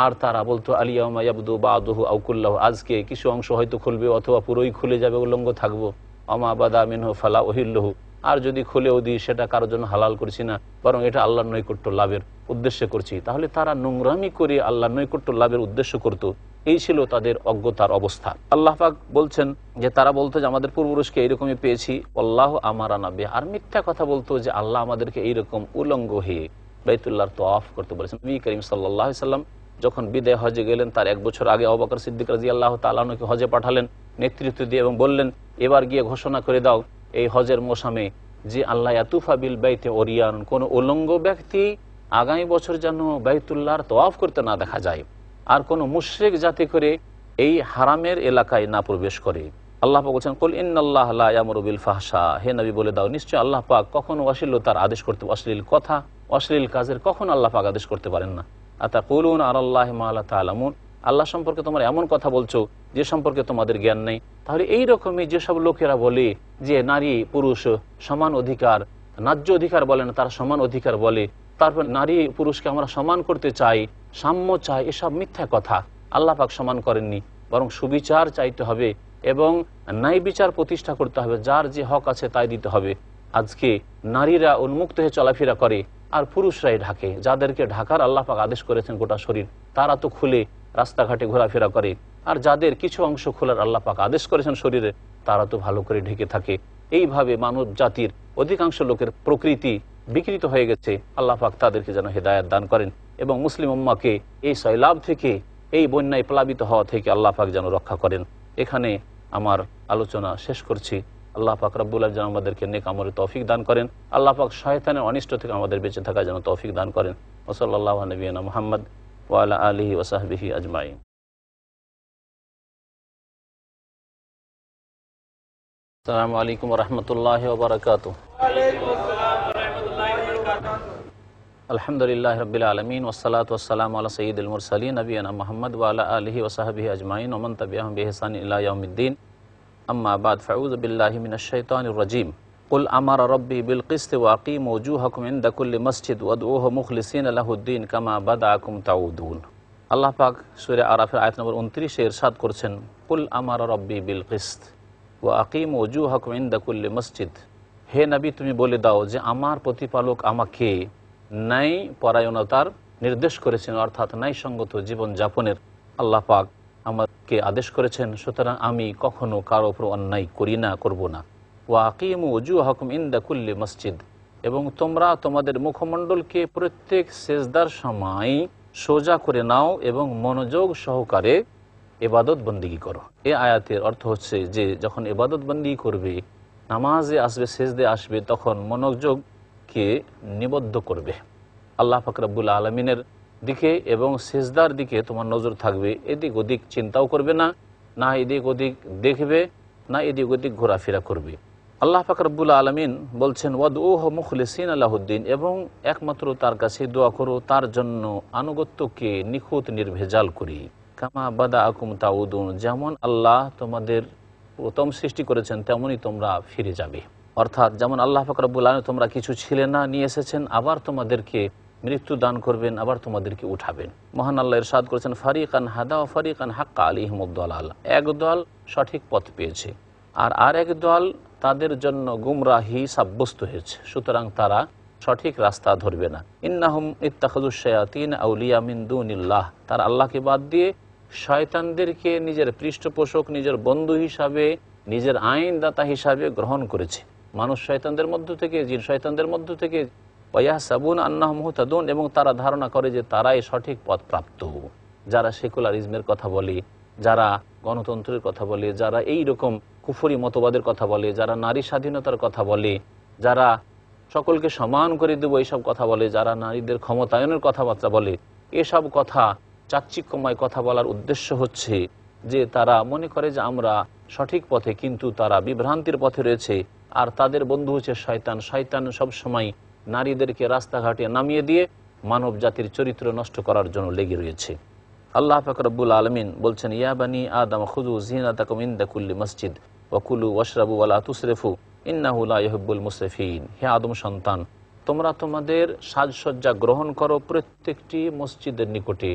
আর তারা বলতো আলিয়াউমা ইয়াবদু বাদুহু আও কুল্লাহু, আজকে কিছু অংশ হয়তো খুলবে অথবা পুরোই খুলে যাবে, উলঙ্গ থাকবো। আমা বাদা মিনহু ফালা উহিল্লুহু, আর যদি খুলেও দিই সেটা কারোর জন্য হালাল করছি না, বরং এটা আল্লাহর নৈকট্য লাভের উদ্দেশ্যে করছি। তাহলে তারা নোংরামি করে আল্লাহর নৈকট্য লাভের উদ্দেশ্য করত। এই ছিল তাদের অজ্ঞতার অবস্থা। আল্লাহ পাক বলছেন যে তারা বলতো যে আমাদের পূর্বপুরুষকে এইরকমই পেয়েছি, আল্লাহু আমারানা বিহি, আর মিথ্যা কথা বলতো যে আল্লাহ আমাদেরকে এইরকম উলঙ্গ হয়ে বাইতুল্লাহর তওয়াফ করতে বলেছেন। নবী করিম সাল্লাল্লাহু আলাইহি সাল্লাম যখন বিদায় হজে গেলেন, তার 1 বছর আগে আবু বকর সিদ্দিক রাদিয়াল্লাহু তাআলা আনহুকে হজে পাঠালেন নেতৃত্ব দিয়ে এবং বললেন এবার গিয়ে ঘোষণা করে দাও এই হজের মৌসুমে যে আল্লাহ ইয়াতুফা বিল বাইতে ওরিয়ান, কোন উলঙ্গ ব্যক্তি আগামী বছর যেন বাইতুল্লাহর তওয়াফ করতে না দেখা যায়, আর কোন মুশরিক যাতে করে এই হারামের এলাকায় না প্রবেশ করে। আল্লাহ পাক বলছেন কুল ইন্নাল্লাহ লা ইয়ামুরু বিল ফাহশা, হে নবী বলে দাও নিশ্চয় আল্লাহ পাক কখনো অশ্লীলতার আদেশ করতে, অশ্লীল কথা অশ্লীল কাজের কখনো আল্লাহ পাক আদেশ করতে পারেন না। আতাকুলুনা আলাল্লাহি মা লা তা'লামুন, আল্লাহ সম্পর্কে তোমরা এমন কথা বলছো যে সম্পর্কে তোমাদের জ্ঞান নেই। তাহলে এই রকমই যেসব লোকেরা বলে যে নারী পুরুষ সমান অধিকার, ন্যায্য অধিকার বলে না, তারা সমান অধিকার বলে, তারপর নারী পুরুষকে আমরা সমান করতে চাই, সাম্য চাই, এসব মিথ্যা কথা। আল্লাহ পাক সমান করেননি, বরং সুবিচার চাইতে হবে এবং ন্যায় বিচার প্রতিষ্ঠা করতে হবে, যার যে হক আছে তাই দিতে হবে। আজকে নারীরা উন্মুক্ত হয়ে চলাফেরা করে আর পুরুষরাই ঢাকে, যাদেরকে ঢাকার আল্লাহ পাক আদেশ করেছেন গোটা শরীর, তারা তো খুলে রাস্তাঘাটে ঘোরাফেরা করে, আর যাদের কিছু অংশ খোলার আল্লাহ পাক আদেশ করেছেন শরীরে, তারা তো ভালো করে ঢেকে থাকে। এইভাবে মানব জাতির অধিকাংশ লোকের প্রকৃতি বিকৃত হয়ে গেছে। আল্লাহ পাক তাদেরকে যেন হেদায়েত দান করেন এবং মুসলিম উম্মাহকে এই সয়লাব থেকে, এই বন্যায় প্লাবিত হওয়া থেকে আল্লাহ পাক যেন রক্ষা করেন। এখানে আমার আলোচনা শেষ করছি। আল্লাহ পাক রব্বুল আলামিন যেন আমাদেরকে নেক আমলের তৌফিক দান করেন। আল্লাহ পাক শয়তানের অনিষ্ট থেকে আমাদের বেঁচে থাকার যেন তৌফিক দান করেন। ওয়া সাল্লাল্লাহু আলা নবিয়িনা মুহাম্মদ ওয়া আলা আলিহি ওয়া সাহবিহি আজমাইন। আসসালামু আলাইকুম ওয়া রাহমাতুল্লাহি ওয়া বারাকাতুহু। ওয়া আলাইকুম আসসালাম ওয়া রাহমাতুল্লাহি ওয়া বারাকাতুহু। আলহামদুলিল্লাহি রাব্বিল আলামিন ওয়াস সালাতু ওয়াস সালামু আলা সাইয়্যিদিল মুরসালিন নবিয়িনা মুহাম্মদ ওয়া আলা আলিহি ওয়া সাহবিহি আজমাইন ওয়া মান তাবি'আহুম বিইহসান ইলা ইয়াউমিদ্দিন। আম্মা বাদ, ফাউযু বিল্লাহি মিনাশ শাইতানির রাজীম। কুল আমারা রাব্বি বিল কিসতি ওয়া আকিমু ওয়ুজুহাকুম ইনদা কুল্লি মাসজিদ ওয়াদউহু মুখলিসিনা লাহুদ্দিন কামা বাদাআকুম তাউদুন। আল্লাহ পাক সূরা আরাফের আয়াত নম্বর 29 এ ইরশাদ করেছেন কুল আমারা রাব্বি বিল কিসত ওয়া আকিমু ওয়ুজুহাকুম ইনদা কুল্লি মাসজিদ, হে নবী তুমি বলে দাও যে আমার প্রতিপালক আমাকে ন্যায় পরায়ণতার নির্দেশ করেছেন, অর্থাৎ ন্যায়সঙ্গত জীবন যাপনের আল্লাহ পাক আমাকে আদেশ করেছেন, সুতরাং আমি কখনো কারো উপর অন্যায় করি না, করব না। ওয়া আকিমু ওয়ুজুহাকুম ইনদা কুল্লি মসজিদ, এবং তোমরা তোমাদের মুখমণ্ডলকে প্রত্যেক সেজদার সময় সোজা করে নাও এবং মনোযোগ সহকারে ইবাদত বন্দেগী করো। এই আয়াতের অর্থ হচ্ছে যে যখন ইবাদত বন্দেগী করবে, নামাজে আসবে, সেজদে আসবে, তখন মনোযোগকে নিবদ্ধ করবে আল্লাহ পাক রব্বুল আলামিনের দিকে এবং সেজদার দিকে তোমার নজর থাকবে। এদিক ওদিক চিন্তাও করবে না, না এদিক ওদিক দেখবে, না এদিক ওদিক ঘোরাফেরা করবে। আল্লাহ পাক রব্বুল আলামিন বলছেন ওয়াদউহু মুখলিসিনা লাহুদ্দিন, এবং একমাত্র তার কাছে দোয়া করো, তার জন্য আনুগত্যকে নিখুঁত নির্ভেজাল করি। কামা বাদাআকুম তাউদুন, যেমন আল্লাহ তোমাদের প্রথম সৃষ্টি করেছেন তেমনই তোমরা ফিরে যাবে। অর্থাৎ যেমন আল্লাহ পাক রব্বুল আলামিন তোমরা কিছু ছিলে না, নিয়ে এসেছেন, আবার তোমাদেরকে মৃত্যু দান করবেন, আবার তোমাদেরকে উঠাবেন। মহান আল্লাহ ইরশাদ করেছেন ফারিকান হাদা ওয়া ফারিকান হাক্কা আলাইহিমুদ দালালা, এক দল সঠিক পথ পেয়েছে আর আরেক দল তাদের জন্য গুমরাহি সাব্যস্ত হয়েছে, সুতরাং তারা সঠিক রাস্তা ধরবে না। ইন্নাহুম ইত্তাখাযুশ শায়াতিন আউলিয়া মিন দুনিল্লাহ, তারা আল্লাহকে বাদ দিয়ে শয়তানদেরকে নিজের পৃষ্ঠপোষক, নিজের বন্ধু হিসাবে, নিজের আইনদাতা হিসাবে গ্রহণ করেছে। মানুষ শয়তানদের মধ্য থেকে, জিন শয়তানদের মধ্য থেকে, ওয়াহসাবুন আন্নাহুম মুহতাদুন, এবং তারা ধারণা করে যে তারাই সঠিক পথ প্রাপ্ত। যারা সেকুলারিজমের কথা বলে, যারা গণতন্ত্রের কথা বলে, যারা এই রকম কুফরি মতবাদের কথা বলে, যারা নারী স্বাধীনতার কথা বলে, যারা সকলকে সমান করে দেবো এইসব কথা বলে, যারা নারীদের ক্ষমতায়নের কথাবার্তা বলে, এসব কথা চাকচিক্যময় কথা বলার উদ্দেশ্য হচ্ছে যে তারা মনে করে যে আমরা সঠিক পথে, কিন্তু তারা বিভ্রান্তির পথে রয়েছে। আর তাদের বন্ধু হচ্ছে শয়তান। শয়তান সবসময় নারীদেরকে রাস্তাঘাটে নামিয়ে দিয়ে মানব জাতির চরিত্র নষ্ট করার জন্য লেগে রয়েছে। আল্লাহ পাক রব্বুল আলামিন বলছেন, ইয়া বানি আদম খুযু যিনাতাকুম ইনদা কুল্লি মসজিদ ওয়া কুলু ওয়াশরাবু ওয়া লা তুসরিফু ইন্নাহু লা ইউহিব্বুল মুসরিফিন। হে আদম সন্তান, তোমরা তোমাদের সাজসজ্জা গ্রহণ করো প্রত্যেকটি মসজিদের নিকটে।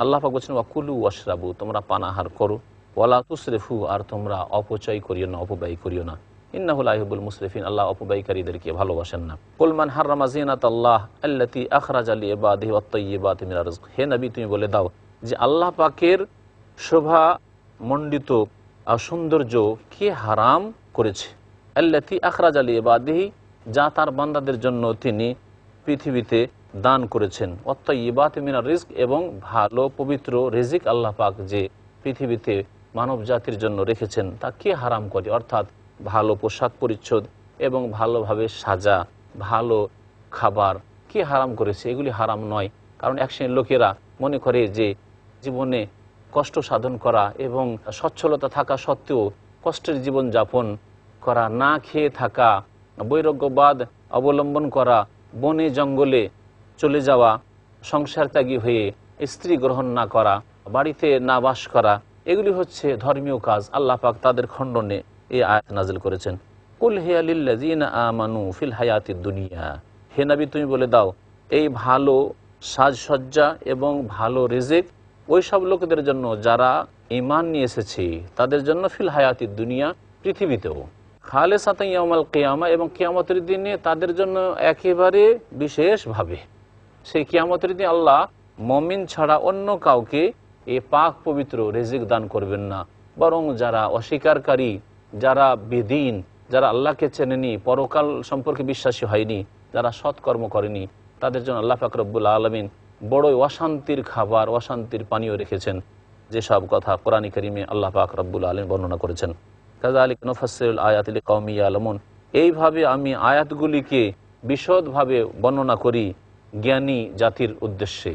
আল্লাহ পাক বলছেন, ওয়া কুলু ওয়াশরাবু, তোমরা পানাহার করো, ওয়া লা তুসরিফু, আর তোমরা অপচয় করিও না, অপব্যয় করিও না। ইন্নাহু লা ইউহিব্বুল মুসরিফিন, আল্লাহ অপব্যয়কারীদেরকে ভালোবাসেন না। কুল মান হাররামা যিনাতাল্লাহ আল্লাতী আখরাজা লিইবাদিহি ওয়াত তাইয়্যিবাতি মিনার রিজক। হে নবী, তুমি বলে দাও যে আল্লাহ পাকের শোভা মণ্ডিত সৌন্দর্য কে হারাম করেছে। আল্লাতী আখরাজা লিইবাদিহি, যা তার বান্দাদের জন্য তিনি পৃথিবীতে দান করেছেন। ওয়াত তাইয়্যিবাতি মিনার রিজক, এবং ভালো পবিত্র রিজিক আল্লাহ পাক যে পৃথিবীতে মানব জাতির জন্য রেখেছেন তা কে হারাম করে। অর্থাৎ ভালো পোশাক পরিচ্ছদ এবং ভালোভাবে সাজা, ভালো খাবার কে হারাম করেছে? এগুলি হারাম নয়। কারণ এক শ্রেণীর লোকেরা মনে করে যে জীবনে কষ্ট সাধন করা এবং সচ্ছলতা থাকা সত্ত্বেও কষ্টের জীবন যাপন করা, না খেয়ে থাকা, বৈরাগ্যবাদ অবলম্বন করা, বনে জঙ্গলে চলে যাওয়া, সংসার ত্যাগী হয়ে স্ত্রী গ্রহণ না করা, বাড়িতে না বাস করা, এগুলি হচ্ছে ধর্মীয় কাজ। আল্লাহ পাক তাদের খণ্ডনে এই আয়াত নাজিল করেছেন। কুল হিয়া লিল্লাযিনা আমানু ফিল হায়াতিদ দুনিয়া। হে নবী, তুমি বলে দাও এই ভালো সাজসজ্জা এবং ভালো রিজিক ওই সব লোকদের জন্য যারা ঈমান নিয়ে এসেছে, তাদের জন্য ফিল হায়াতিদ দুনিয়া, পৃথিবীতেও, খালিসাতান ইয়াউমাল কিয়ামা, এবং কিয়ামতের দিনে তাদের জন্য একেবারে বিশেষভাবে। সেই কিয়ামতের দিন আল্লাহ মুমিন ছাড়া অন্য কাউকে এই পাক পবিত্র রিজিক দান করবেন না, বরং যারা অস্বীকারী, যারা বেদিন, যারা আল্লাহকে চেনেনি, পরকাল সম্পর্কে বিশ্বাসী হয়নি, যারা সৎকর্ম করেনি, তাদের জন্য আল্লাহ পাক রব্বুল আলামিন বড়ই অশান্তির খাবার, অশান্তির পানীয় রেখেছেন। যেসব কথা কোরআন কারীমে আল্লাহ পাক রব্বুল আলামিন বর্ণনা করেছেন। কাযালিকা নুফাসসিলুল আয়াতি লিকাওমিন ইয়ালামুন। এইভাবে আমি আয়াতগুলিকে বিশদভাবে বর্ণনা করি জ্ঞানী জাতির উদ্দেশ্যে।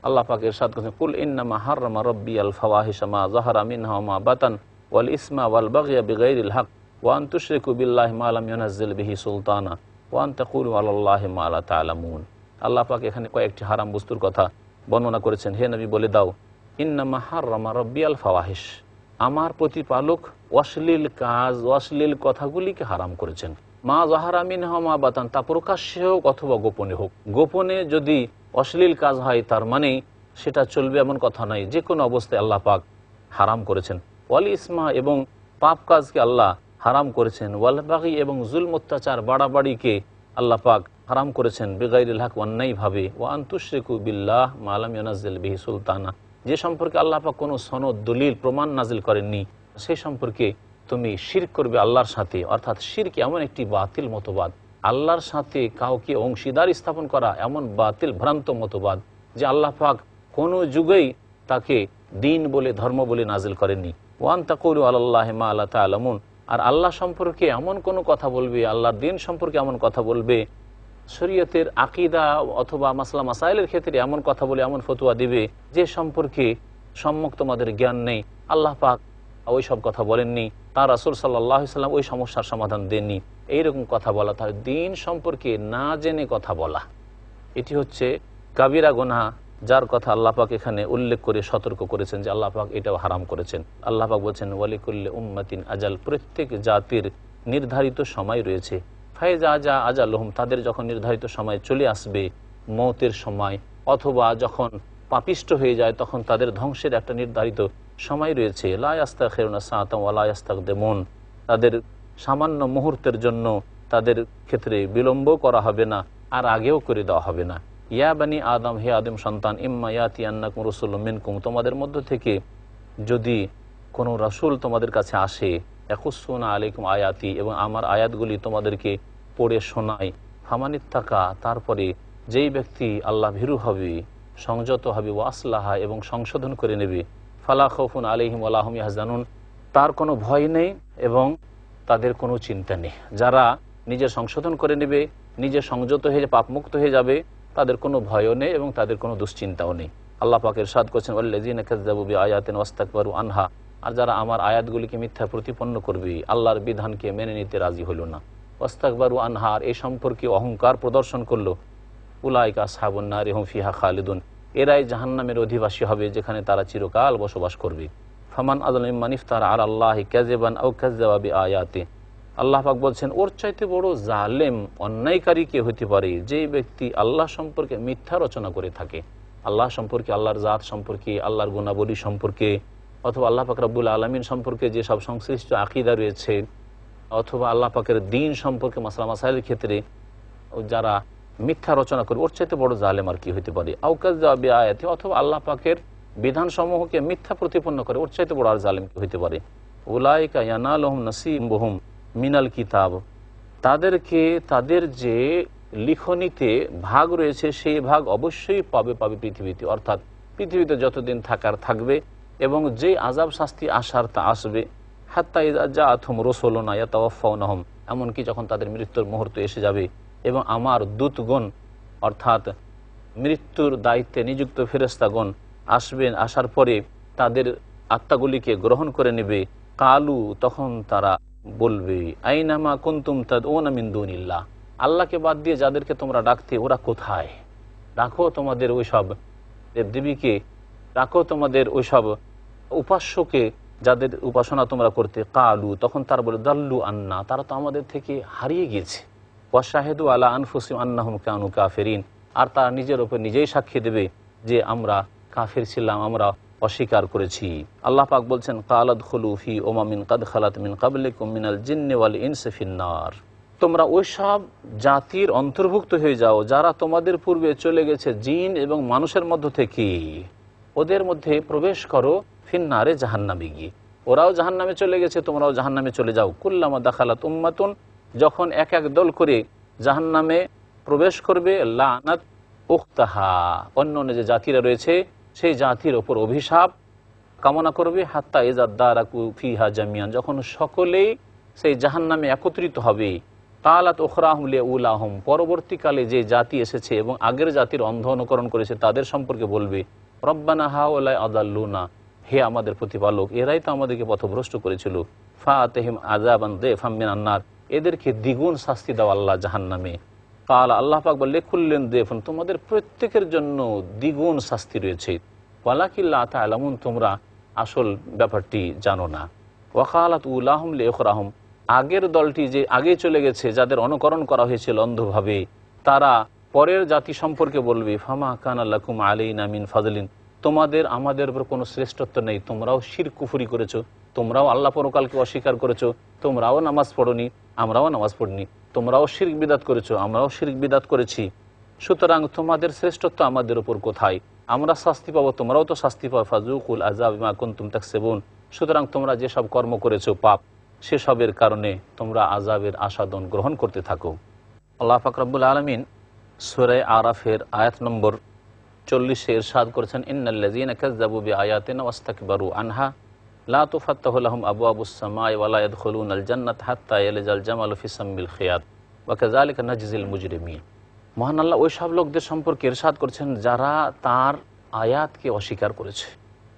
আল্লাহ পাক ইরশাদ করেছেন, কুল ইন্নামা হাররামা রাব্বিয়াল ফাওয়াহিশা মা যাহারা মিনহা ওয়া মা বাতান ওয়াল ইসমা ওয়াল বাগয়া বিগাইরিল হক ওয়া আন তুশরিকু বিল্লাহি মা লাম ইউনাজ্জিল বিহি সুলতানা ওয়া আন তাকুলু আলাল্লাহি মা লা তা'লামুন। আল্লাহ পাক এখানে কয়েকটি হারাম বস্তুর কথা বর্ণনা করেছেন। হে নবী, বলে দাও ইন্নামা হাররামা রাব্বিয়াল ফাওয়াহিশ, আমার প্রতিপালক অশ্লীল কাজ, অশ্লীল কথাগুলিকে হারাম করেছেন। মা যাহারা মিনহা মা বাতান, তা প্রকাশ্যে হোক অথবা গোপনে হোক। গোপনে যদি অশ্লীল কাজ হয় তার মানে সেটা চলবে এমন কথা নাই, যে কোনো অবস্থায় আল্লাহ পাক হারাম করেছেন। ওয়াল ইসমা, এবং পাপ কাজকে আল্লাহ হারাম করেছেন। ওয়াল বাগি, এবং জুলম অত্যাচার বাড়াবাড়িকে আল্লাহ পাক হারাম করেছেন বিগাইরিল হক, অন্যায়ভাবে। ওয়া আন তুশরিকু বিল্লাহ মা লাম ইউনাজ্জিল বিহি সুলতানা, যে সম্পর্কে আল্লাহ পাক কোনো সনদ, দলিল, প্রমাণ নাজিল করেননি, সেই সম্পর্কে তুমি শিরক করবে আল্লাহর সাথে। অর্থাৎ শিরক এমন একটি বাতিল মতবাদ, আল্লাহর সাথে কাউকে অংশীদার স্থাপন করা এমন বাতিল ভ্রান্ত মতবাদ যে আল্লাহ পাক কোনো যুগেই তাকে দিন বলে, ধর্ম বলে নাজিল করেননি। ওয়ান তাকুলু আলাল্লাহি মা লা তা'লামুন, আর আল্লাহ সম্পর্কে এমন কোনো কথা বলবে, আল্লাহর দিন সম্পর্কে এমন কথা বলবে, শরীয়তের আকীদা অথবা মাসলা মাসাইলের ক্ষেত্রে এমন কথা বলে, এমন ফতোয়া দিবে যে সম্পর্কে সম্যক তোমাদের জ্ঞান নেই। আল্লাহ পাক ওই সব কথা বলেননি, তাঁর রাসূল সাল্লাল্লাহু আলাইহি ওয়াসাল্লাম ওই সমস্যার সমাধান দেননি। এইরকম কথা বলা, তার দিন সম্পর্কে না জেনে কথা বলা, এটি হচ্ছে কাবিরা গুনাহ, যার কথা আল্লাহ পাক এখানে উল্লেখ করে সতর্ক করেছেন যে আল্লাহ পাক এটাও হারাম করেছেন। আল্লাহ পাক বলছেন, ওয়ালিকুল্লি উম্মাতিন আজাল, প্রত্যেক জাতির নির্ধারিত সময় রয়েছে। ফাইজা যা আজালহুম, তাদের যখন নির্ধারিত সময় চলে আসবে, মৌতের সময়, অথবা যখন পাপিষ্ট হয়ে যায় তখন তাদের ধ্বংসের একটা নির্ধারিত সময় রয়েছে। লা ইয়াস্তাখিরুনা সাআতান ওয়া লা ইয়াস্তাকদিমুন, তাদের সামান্য মুহূর্তের জন্য তাদের ক্ষেত্রে বিলম্ব করা হবে না, আর আগেও করে দেওয়া হবে না। ইয়া বানি আদম, হে আদম সন্তান, ইম্মা ইয়াতিয়ান্নাকুম রাসূলুম মিনকুম, তোমাদের মধ্য থেকে যদি কোনো রাসূল তোমাদের কাছে আসে, ইয়াকুসুনা আলাইকুম আয়াতি, এবং আমার আয়াতগুলি তোমাদেরকে পড়ে শোনায়। ফামানিত্তাকা, তারপরে যেই ব্যক্তি আল্লাহ ভীরু হবে, সংযত হবে, ওয়াসলাহা, এবং সংশোধন করে নেবে, ফালা খাউফুন আলাইহিম ওয়ালা হুম ইয়াহজানুন, তার কোনো ভয় নেই এবং তাদের কোনো চিন্তা নেই। যারা নিজের সংশোধন করে নেবে, নিজে সংযত হয়ে পাপমুক্ত হয়ে যাবে, তাদের কোনো ভয়ও নেই এবং তাদের কোনো দুশ্চিন্তাও নেই। আল্লাহ পাক ইরশাদ করছেন, ওয়াল্লাযীনা কাযযাবু বিআয়াতিনা ওয়াস্তাকবারু আনহা, আর যারা আমার আয়াতগুলিকে মিথ্যা প্রতিপন্ন করবে, আল্লাহর বিধানকে মেনে নিতে রাজি হইল না, ওয়াস্তাকবারু আনহা, আর এই সম্পর্কে অহংকার প্রদর্শন করলো, উলাইকা আসহাবুন নারি হুম ফিহা খালিদুন, এরাই জাহান্নামের অধিবাসী হবে, যেখানে তারা চিরকাল বসবাস করবে। ফামান আযলামু মিম্মান ইফতারা আলাল্লাহি কাযিবান আও কাযযাবা বিআয়াতি, আল্লাহ পাক বলছেন, ওর চাইতে বড় জালেম অন্যায়কারী কে হতে পারে, যে ব্যক্তি আল্লাহ সম্পর্কে মিথ্যা রচনা করে থাকে। আল্লাহ সম্পর্কে, আল্লাহর জাত সম্পর্কে, আল্লাহর গুণাবলী সম্পর্কে, অথবা আল্লাহ পাক রব্বুল আলামিন সম্পর্কে যেসব সংশ্লিষ্ট আকীদা রয়েছে, অথবা আল্লাহ পাকের দ্বীন সম্পর্কে মাসলা মাসাইলের ক্ষেত্রে যারা মিথ্যা রচনা করে, ওর চাইতে বড় জালেম আর কি হতে পারে। আও কাযযাবা বিআয়াতি, অথবা আল্লাহ পাকের বিধানসমূহকে মিথ্যা প্রতিপন্ন করে, ওর চাইতে বড় আর জালেম কি হতে পারে। উলাইকা ইয়ানালুহুম নাসীবুহুম মিনাল কিতাব, তাদেরকে তাদের যে লিখনিতে ভাগ রয়েছে সেই ভাগ অবশ্যই পাবে পৃথিবীতে, অর্থাৎ পৃথিবীতে যতদিন থাকার থাকবে, এবং যে আযাব শাস্তি আসার তা আসবে। হাত্তা ইযা জাআতহুম রাসূলুনা ইয়াতাওয়াফাউনাহুম, এমনকি যখন তাদের মৃত্যুর মুহূর্ত এসে যাবে এবং আমার দূতগণ, অর্থাৎ মৃত্যুর দায়িত্বে নিযুক্ত ফেরেশতাগণ আসবেন, আসার পরে তাদের আত্মাগুলিকে গ্রহণ করে নেবে। কালু, তখন তারা বলবে, আইনামা কুনতুম তাদউনা মিন দুনিল্লাহ, আল্লাহকে বাদ দিয়ে যাদেরকে তোমরা ডাকতে, ওরা কোথায়? রাখো তোমাদের ওইসব দেবদেবীকে, রাখো তোমাদের ওইসব উপাস্যকে, যাদের উপাসনা তোমরা করতে। কালু, তখন তারা বলে, দাল্লু আন্না, তারা তো আমাদের থেকে হারিয়ে গিয়েছে। ওয়াশাহিদু আলা আনফুসিহিম আন্নাহুম কানু কাফিরিন, আর তারা নিজের উপর নিজেই সাক্ষী দেবে যে আমরা কাফির ছিলাম, আমরা অস্বীকার করেছি। আল্লাহ পাক বলছেন, কালাদ খুলু ফি উমামিন কাদ খালাত মিন ক্বাবলিকুম মিনাল জিন্নি ওয়াল ইনসি ফিন্নার, তোমরা ওইসব জাতির অন্তর্ভুক্ত হয়ে যাও যারা তোমাদের পূর্বে চলে গেছে জিন এবং মানুষের মধ্য থেকে, ওদের মধ্যে প্রবেশ করো, ফিন্নারে, জাহান্নামে গিয়ে। ওরাও জাহান্নামে চলে গেছে, তোমরাও জাহান্নামে চলে যাও। কুল্লামা দাখালাত উম্মাতুন, যখন এক এক দল করে জাহান্নামে প্রবেশ করবে, লানাত উখতাহা, অন্য অন্য যে জাতিরা রয়েছে সেই জাতির ওপর অভিশাপ কামনা করবে। হাত্তা ইযা দারাকু ফিহা জামিয়ান, যখন সকলেই সেই জাহান্নামে একত্রিত হবে। কালাত উখরাহুম লিউলাহুম, পরবর্তীকালে যে জাতি এসেছে এবং আগের জাতির অন্ধ অনুকরণ করেছে তাদের সম্পর্কে বলবে, রব্বানা হাউলাই আদাল্লুনা, হে আমাদের প্রতিপালক, এরাই তো আমাদেরকে পথভ্রষ্ট করেছিল। ফাআতিহিম আযাবান দিফাম মিনান নার, এদেরকে দ্বিগুণ শাস্তি দাও আল্লাহ জাহান্নামে। কাল, আল্লাহ পাক বললে, কুল্লিন দিফুন, তোমাদের প্রত্যেকের জন্য দ্বিগুণ শাস্তি রয়েছে। ওয়ালাকিন লা তা'লামুন, তোমরা আসল ব্যাপারটি জানো না। ওয়াকালাত উলাহুম লিউখরাহুম, আগের দলটি যে আগে চলে গেছে, যাদের অনুকরণ করা হয়েছিল অন্ধভাবে, তারা পরের জাতি সম্পর্কে বলবে, ফামা কানা লাকুম আলাইনা মিন ফাজলিন, তোমাদের আমাদের উপর কোনো শ্রেষ্ঠত্ব নেই, তোমরাও শিরক কুফরি করেছো, তোমরাও আল্লাহ পরকালকে অস্বীকার করেছো, তোমরাও নামাজ পড়োনি, আমরাও নামাজ পড়িনি, তোমরাও শিরক বিদাত করেছো, আমরাও শিরক বিদাত করেছি, সুতরাং তোমাদের শ্রেষ্ঠত্ব আমাদের উপর কোথায়? আমরা শাস্তি পাবো, তোমরাও তো শাস্তি পাও। ফাজুকুল আযাব বিমা কুনতুম তাকসিবুন, সুতরাং তোমরা যেসব কর্ম করেছো পাপ, সেসবের কারণে তোমরা আযাবের আস্বাদন গ্রহণ করতে থাকো। আল্লাহ পাক রব্বুল আলামিন সূরা আরাফের আয়াত নম্বর 40-এ ইরশাদ করেছেন, ইন্নাল্লাযীনা কাযযাবু বিআয়াতিনা ওয়াস্তাকবারু আনহা লা তুফাত্তাহু লাহুম আবওয়াবুস সামাই ওয়া লা ইয়াদখুলুনাল জান্নাতা হাত্তা ইয়ালিজাল জামালু ফি সাম্মিল খিয়াত ওয়া কাযালিকা নাজজিল মুজরিমিন। মহান আল্লাহ ওই সব লোকদের সম্পর্কে ইরশাদ করছেন যারা তার আয়াতকে অস্বীকার করেছে,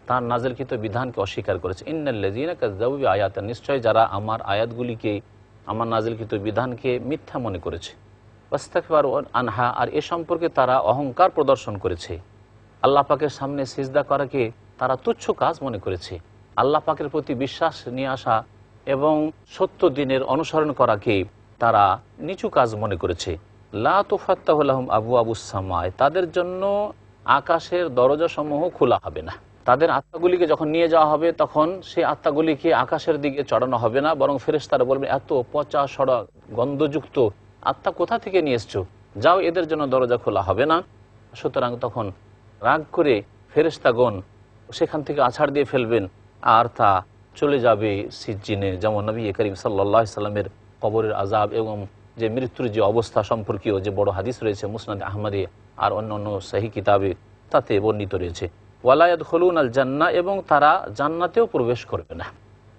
তার নাযিলকৃত বিধানকে অস্বীকার করেছে। ইন্নাল্লাযীনা কাযযাবু বিআয়াতিনা, নিশ্চয় যারা আমার আয়াতগুলিকে, আমার নাযিলকৃত বিধানকে মিথ্যা মনে করেছে। ওয়াস্তাকবারু আনহা, আর এ সম্পর্কে তারা অহংকার প্রদর্শন করেছে। আল্লাহ পাকের সামনে সিজদা করাকে তারা তুচ্ছ কাজ মনে করেছে। আল্লাহ পাকের প্রতি বিশ্বাস নিয়ে আসা এবং সত্য দিনের অনুসরণ করাকে তারা নিচু কাজ মনে করেছে। লা তুফাত্তাহু লাহুম আবওয়াবুস সামাই, তাদের জন্য আকাশের দরজাসমূহ খোলা হবে না। তাদের আত্মাগুলিকে যখন নিয়ে যাওয়া হবে তখন সেই আত্মাগুলিকে আকাশের দিকে চড়ানো হবে না, বরং ফেরেশতারা বলবে, এত পচা সড়া গন্ধযুক্ত আত্মা কোথা থেকে নিয়ে এসছো, যাও, এদের জন্য দরজা খোলা হবে না। সুতরাং তখন রাগ করে ফেরেশতাগণ সেখান থেকে আছাড় দিয়ে ফেলবেন আর তা চলে যাবে সিজ্জিনে, যেমন নবী করিম সাল্লাল্লাহু আলাইহি সাল্লামের কবরের আযাব এবং যে মৃত্যুর যে অবস্থা সম্পর্কীয় যে বড় হাদিস রয়েছে মুসনাদ আহমদে আর অন্য সহিহ কিতাবে, তাতে বর্ণিত রয়েছে। ওয়ালা ইয়াদখুলুনাল জান্নাহ, এবং তারা জান্নাতেও প্রবেশ করবে না।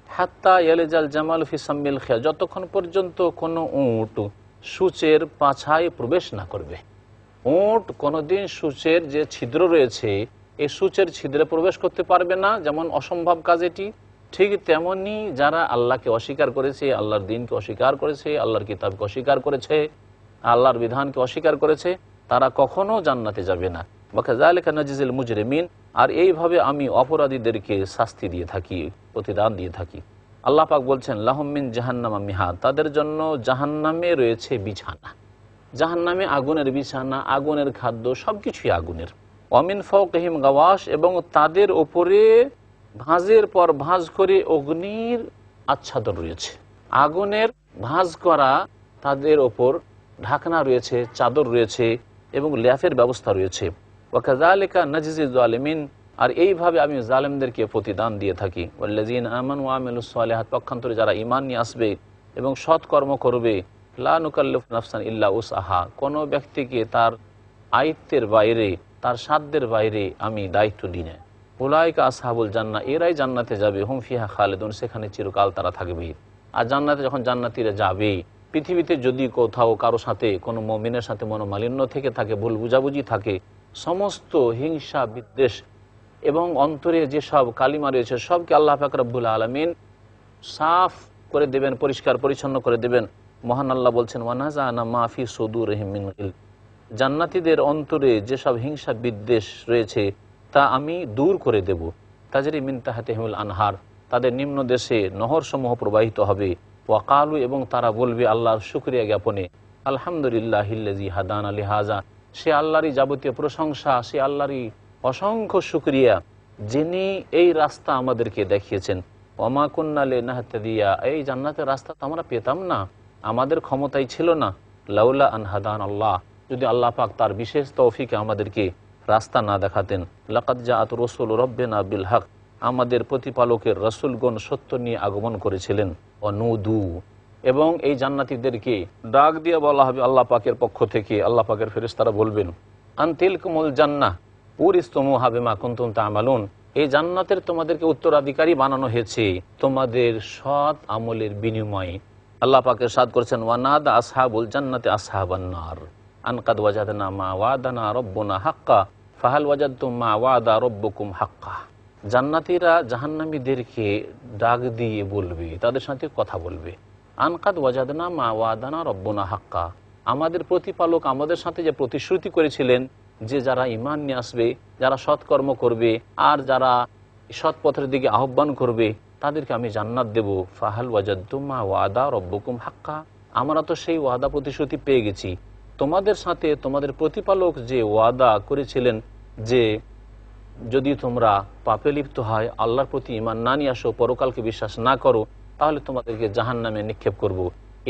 হাত্তা ইয়ালিজাল জামাল ফি সাম্মিল খিয়াল, যতক্ষণ পর্যন্ত কোনো উট সূচের পাছায় প্রবেশ না করবে। উট কোনোদিন সূচের যে ছিদ্র রয়েছে এই সূচের ছিদ্রে প্রবেশ করতে পারবে না, যেমন অসম্ভব কাজ এটি। ঠিক তেমনি যারা আল্লাহকে অস্বীকার করেছে, আল্লাহর দিনকে অস্বীকার করেছে, আল্লাহর কিতাবকে অস্বীকার করেছে, আল্লাহর বিধানকে অস্বীকার করেছে, তারা কখনো জান্নাতে যাবে না। ওয়াকাযালিকা নাজিজিল মুজরিমিন, আর এইভাবে আমি অপরাধীদেরকে শাস্তি দিয়ে থাকি, প্রতিদান দিয়ে থাকি। আল্লাহ পাক বলছেন লাহুম মিন জাহান্নামা মিহাদ, তাদের জন্য জাহান্নামে রয়েছে বিছানা। জাহান্নামে আগুনের বিছানা, আগুনের খাদ্য, সবকিছুই আগুনের। ওয়ামিন ফাওকিহিম গাওয়াশ, এবং তাদের ওপরে ভাঁজের পর ভাঁজ করে অগ্নির আচ্ছাদন রয়েছে। আগুনের ভাঁজ করা তাদের ওপর ঢাকনা রয়েছে, চাদর রয়েছে এবং ল্যাফের ব্যবস্থা রয়েছে। ওয়াকাযালিকা নাজিজিল জালিমিন, আর এইভাবে আমি জালেমদেরকে প্রতিদান দিয়ে থাকি। ওয়াল্লাযীনা আমানু ওয়া আমিলুস সালিহাত, পক্ষান্তরে যারা ঈমান নিয়ে আসবে এবং সৎকর্ম করবে, লা নুকাল্লিফু নাফসান ইল্লা উসআহা, কোনো ব্যক্তিকে তার আয়ত্তের বাইরে, তার সাধ্যের বাইরে আমি দায়িত্ব দিই না। উলাইকা আসহাবুল জান্নাহ, এরাই জান্নাতে যাবে, হুম ফিহা খালিদুন, সেখানে চিরকাল তারা থাকবে। আর জান্নাতে যখন জান্নাতীরা যাবে, পৃথিবীতে যদি কোথাও কারো সাথে কোনো মুমিনের সাথে মনোমালিন্য থেকে থাকে, ভুল বুঝাবুঝি থাকে, সমস্ত হিংসা বিদ্বেষ এবং অন্তরে যেসব কালিমা রয়েছে সবকে আল্লাহ পাক রব্বুল আলামিন সাফ করে দেবেন, পরিষ্কার পরিচ্ছন্ন করে দেবেন। মহান আল্লাহ বলছেন ওয়ানাযানা মা ফি সুদুরিহিম মিন গিল, জান্নাতীদের অন্তরে যেসব হিংসা বিদ্বেষ রয়েছে তা আমি দূর করে দেব। তাজরি মিন তাহতিহিমুল আনহার, তাদের নিম্ন দেশে নহরসমূহ প্রবাহিত হবে। ওয়াকালু, এবং তারা বলবে আল্লাহর শুকরিয়া জ্ঞাপনে, আলহামদুলিল্লাহিল্লাযী হাদানা লিহাযা, সে আল্লাহরই যাবতীয় প্রশংসা, সে আল্লাহরই অসংখ্য শুকরিয়া যিনি এই রাস্তা আমাদেরকে দেখিয়েছেন। ওমা কুন্না লিনাহতাদিয়া, এই জান্নাতের রাস্তা তো আমরা পেতাম না, আমাদের ক্ষমতাই ছিল না। লাউলা আন হাদান আল্লাহ, যদি আল্লাহ পাক তার বিশেষ তৌফিকে আমাদেরকে রাস্তা না দেখাতেন। লাকাদ জাআত রাসূল রাব্বিনা বিল হক, আমাদের প্রতিপালকের রাসূলগণ সত্য নিয়ে আগমন করেছিলেন। অনুদু, এবং এই জান্নাতীদেরকে ডাক দিয়ে বলা হবে আল্লাহ পাকের পক্ষ থেকে, আল্লাহ পাকের ফেরেশতারা বলবেন আনতিলকুমুল জান্নাহ উরিসতুমুহা বিমা কুনতুম তা'মালুন, এই জান্নাতের তোমাদেরকে উত্তরাধিকারী বানানো হয়েছে তোমাদের সৎ আমলের বিনিময়ে। আল্লাহ পাক ইরশাদ করেছেন ওয়ানাদা আসহাবুল জান্নাতি আসহাবান নার আন কাদ ওয়াজাদনা মা ওয়াদানা রব্বুনা হাক্কা ফাহাল ওয়াজাদতুম মা ওয়াদা রব্বুকুম হাক্কা, জান্নাতীরা জাহান্নামীদেরকে ডাক দিয়ে বলবে, তাদের সাথে কথা বলবে, আন কাদ ওয়াজাদনা মা ওয়াদানা রব্বুনা হাক্কা, আমাদের প্রতিপালক আমাদের সাথে যে প্রতিশ্রুতি করেছিলেন যে যারা ঈমান নিয়ে আসবে, যারা সৎকর্ম করবে আর যারা সৎ পথের দিকে আহ্বান করবে তাদেরকে আমি জান্নাত দেব। ফাহাল ওয়াজাদতুম মা ওয়াদা রব্বুকুম হাক্কা, আমরা তো সেই ওয়াদা প্রতিশ্রুতি পেয়ে গেছি। তোমাদের সাথে তোমাদের প্রতিপালক যে ওয়াদা করেছিলেন যে যদি তোমরা পাপে লিপ্ত হয়, আল্লাহর প্রতি ঈমান না নিয়ে আসো, পরকালকে বিশ্বাস না করো, তাহলে তোমাদেরকে জাহান্নামে নিক্ষেপ করব,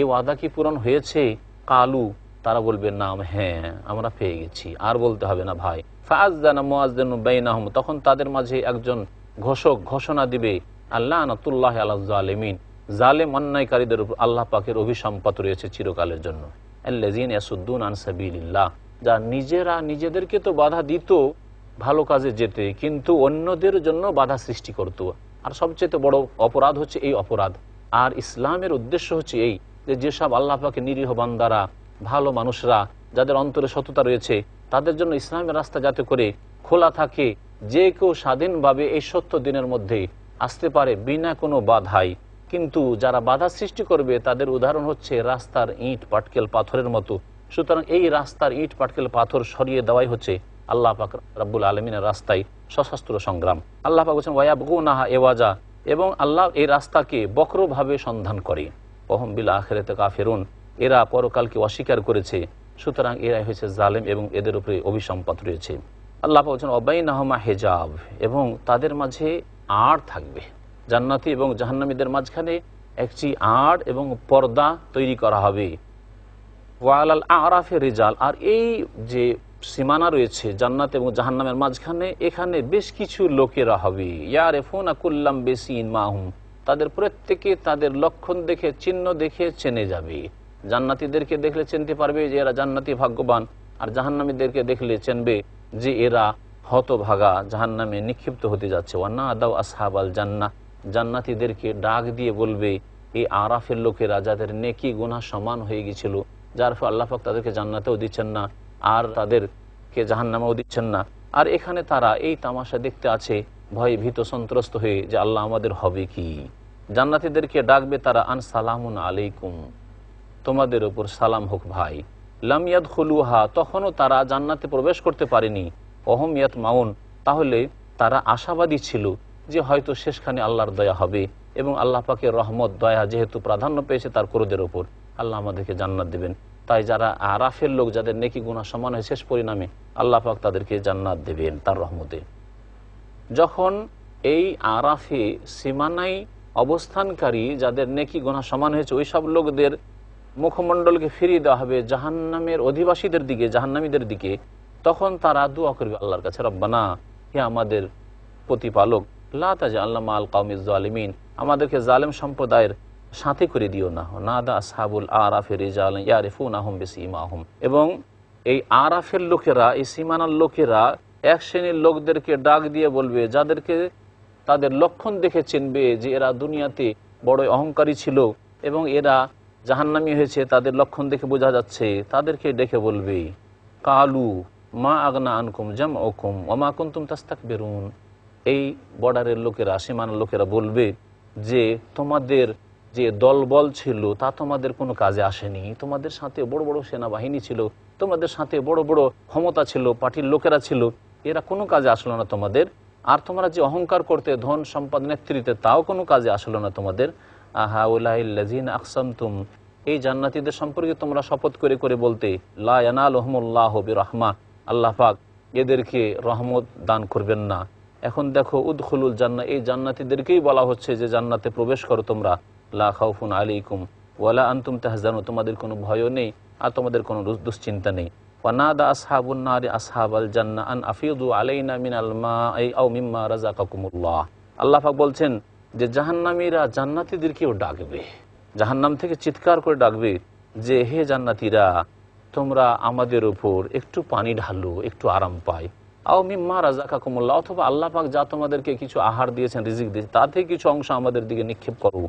এই ওয়াদা কি পূরণ হয়েছে? কালু, তারা বলবে নাম, হ্যাঁ আমরা পেয়ে গেছি, আর বলতে হবে না ভাই। ফাআযানা মুআযযিনু বাইনাহুম, তখন তাদের মাঝে একজন ঘোষক ঘোষণা দিবে আল্লানাতুল্লাহি আলাল জালিমিন, জালেম অন্যায়কারীদের উপর আল্লাহ পাকের অভিসম্পাত রয়েছে চিরকালের জন্য। আল্লাযীনা ইয়াসুদ্দুনা আন সাবিলিল্লাহ, যা নিজেরা নিজেদেরকে তো বাধা দিত ভালো কাজে যেতে, কিন্তু অন্যদের জন্য বাধা সৃষ্টি করত। আর সবচেয়ে বড় অপরাধ হচ্ছে এই অপরাধ। আর ইসলামের উদ্দেশ্য হচ্ছে এই যে যেসব আল্লাহ পাকের নিরীহ বান্দারা, ভালো মানুষরা, যাদের অন্তরে সততা রয়েছে, তাদের জন্য ইসলামের রাস্তা যাতে করে খোলা থাকে, যে কেউ স্বাধীনভাবে এই সত্য দিনের মধ্যে আসতে পারে বিনা কোনো বাধাই। কিন্তু যারা বাধা সৃষ্টি করবে তাদের উদাহরণ হচ্ছে রাস্তার ইট পাটকেল পাথরের মতো। সুতরাং এই রাস্তার ইট পাটকেল পাথর সরিয়ে দেওয়াই হচ্ছে আল্লাহ পাক রব্বুল আলমিনের রাস্তায় সশস্ত্র সংগ্রাম। আল্লাহ পাক বলছেন ওয়ায়াবগুনাহা এওয়াজা, এবং আল্লাহ এই রাস্তাকে বক্রভাবে সন্ধান করে। ওহুম বিল আখিরাতি কাফিরুন, এরা পরকালকে অস্বীকার করেছে, সুতরাং এরাই হয়েছে জালেম এবং এদের উপরে অভিসম্পাত রয়েছে। আল্লাহ পাক বলছেন ওয়াবাইনাহুমা হিজাব, এবং তাদের মাঝে আড় থাকবে। জান্নাতি এবং জাহান্নামীদের মাঝখানে একটি আড় এবং পর্দা তৈরি করা হবে। ওয়ালাল আরাফে রিজাল, আর এই যে সীমানা রয়েছে জান্নাত এবং জাহান্নামের মাঝখানে, এখানে বেশ কিছু লোকেরা হবে। ইয়ারিফুনা কুল্লাম বিসিমাহুম, তাদের প্রত্যেকে তাদের লক্ষণ দেখে, চিহ্ন দেখে চেনে যাবে। জান্নাতীদেরকে দেখলে চিনতে পারবে যে এরা জান্নাতি ভাগ্যবান, আর জাহান্নামীদেরকে দেখলে চিনবে যে এরা হতভাগা, জাহান্নামে নিক্ষিপ্ত হতে যাচ্ছে। ওয়ান্না আদাও আসহাবাল জান্নাহ, জান্নাতীদেরকে ডাক দিয়ে বলবে এই আরাফের লোকেরা যাদের নেকি গুনাহ সমান হয়ে গিয়েছিল, যার ফলে আল্লাহ পাক তাদেরকে জান্নাতেও দিচ্ছেন না আর তাদেরকে জাহান্নামেও দিচ্ছেন না, আর এখানে তারা এই তামাশা দেখতে আছে ভয়ে ভীত সন্ত্রস্ত হয়ে যে আল্লাহ আমাদের হবে কি। জান্নাতীদেরকে ডাকবে তারা, আন সালামুন আলাইকুম, তোমাদের ওপর সালাম হোক ভাই। লাম ইয়াদখুলুহা, তখনও তারা জান্নাতে প্রবেশ করতে পারেনি। অহম ইয়াতমাউন, তাহলে তারা আশাবাদী ছিল যে হয়তো শেষখানে আল্লাহর দয়া হবে এবং আল্লাহ পাকের রহমত দয়া যেহেতু প্রাধান্য পেয়েছে তার ক্রোধের ওপর, আল্লাহ আমাদেরকে জান্নাত দেবেন। তাই যারা আরাফের লোক, যাদের নেকি গুনাহ সমান হয়, শেষ পরিণামে আল্লাহ পাক তাদেরকে জান্নাত দেবেন তার রহমতে। যখন এই আরাফে সীমানায় অবস্থানকারী যাদের নেকি গুনাহ সমান হয়েছে ওই সব লোকদের মুখমণ্ডলকে ফিরিয়ে দেওয়া হবে জাহান্নামের অধিবাসীদের দিকে, জাহান্নামীদের দিকে, তখন তারা দোয়া করবে আল্লাহর কাছে, রব্বানা, হে আমাদের প্রতিপালক, লা তাজআলনা মাআল কওমিজ জালিমিন, আমাদেরকে জালেম সম্প্রদায়ের সাথে করে দিও না। নাদা আসহাবুল আরাফে রিজালান ইয়ারিফুনাহুম বিসীমাহুম, এবং এই আরাফের লোকেরা, এই সীমানার লোকেরা এক শ্রেণীর লোকদেরকে ডাক দিয়ে বলবে যাদেরকে তাদের লক্ষণ দেখে চিনবে যে এরা দুনিয়াতে বড় অহংকারী ছিল এবং এরা জাহান্নামী হয়েছে, তাদের লক্ষণ দেখে বোঝা যাচ্ছে, তাদেরকে ডেকে বলবে কালু মা আগনা আনকুম জামউকুম ওয়া মা কুনতুম তাস্তাকবিরুন, এই বর্ডারের লোকেরা, সীমানার লোকেরা বলবে যে তোমাদের যে দলবল ছিল তা তোমাদের কোনো কাজে আসেনি, তোমাদের সাথে বড় বড় সেনাবাহিনী ছিল, তোমাদের সাথে বড় বড় ক্ষমতা ছিল, পার্টির লোকেরা ছিল, এরা কোনো কাজে আসলো না তোমাদের, আর তোমরা যে অহংকার করতে, ধন সম্পদ নেতৃত্বে, তাও কোনো কাজে আসলো না তোমাদের। আহাউলাইল্লাযিনা আকসামতুম, এই জান্নাতীদের সম্পর্কে তোমরা শপথ করে করে বলতে, লা ইয়ানালুহুমুল্লাহু বিরহমাহ, আল্লাহ পাক এদেরকে রহমত দান করবেন না। এখন দেখো উদখুলুল জান্নাহ, এই জান্নাতীদেরকেই বলা হচ্ছে যে জান্নাতে প্রবেশ করো তোমরা, লা খাউফুন আলাইকুম ওয়ালা আনতুম তাহজানুন, তোমাদের কোনো ভয়ও নেই আর তোমাদের কোনো দুশ্চিন্তা নেই। ওয়ানাদা আসহাবুন নারি আসহাবাল জান্নাহ আন আফিদু আলাইনা মিনাল মাই আও মিম্মা রাযাকাকুমুল্লাহ, আল্লাহ পাক বলছেন যে জাহান্নামীরা জান্নাতীদেরকেও ডাকবে, জাহান্নাম থেকে চিৎকার করে ডাকবে যে হে জান্নাতীরা, তোমরা আমাদের উপর একটু পানি ঢালো, একটু আরাম পাই। আও মিম্মা রাযাকাকুমুল্লাহ, অথবা আল্লাহ পাক যা তোমাদেরকে কিছু আহার দিয়েছেন, রিজিক দিয়েছেন, তা থেকে কিছু অংশ আমাদের দিকে নিক্ষেপ করো।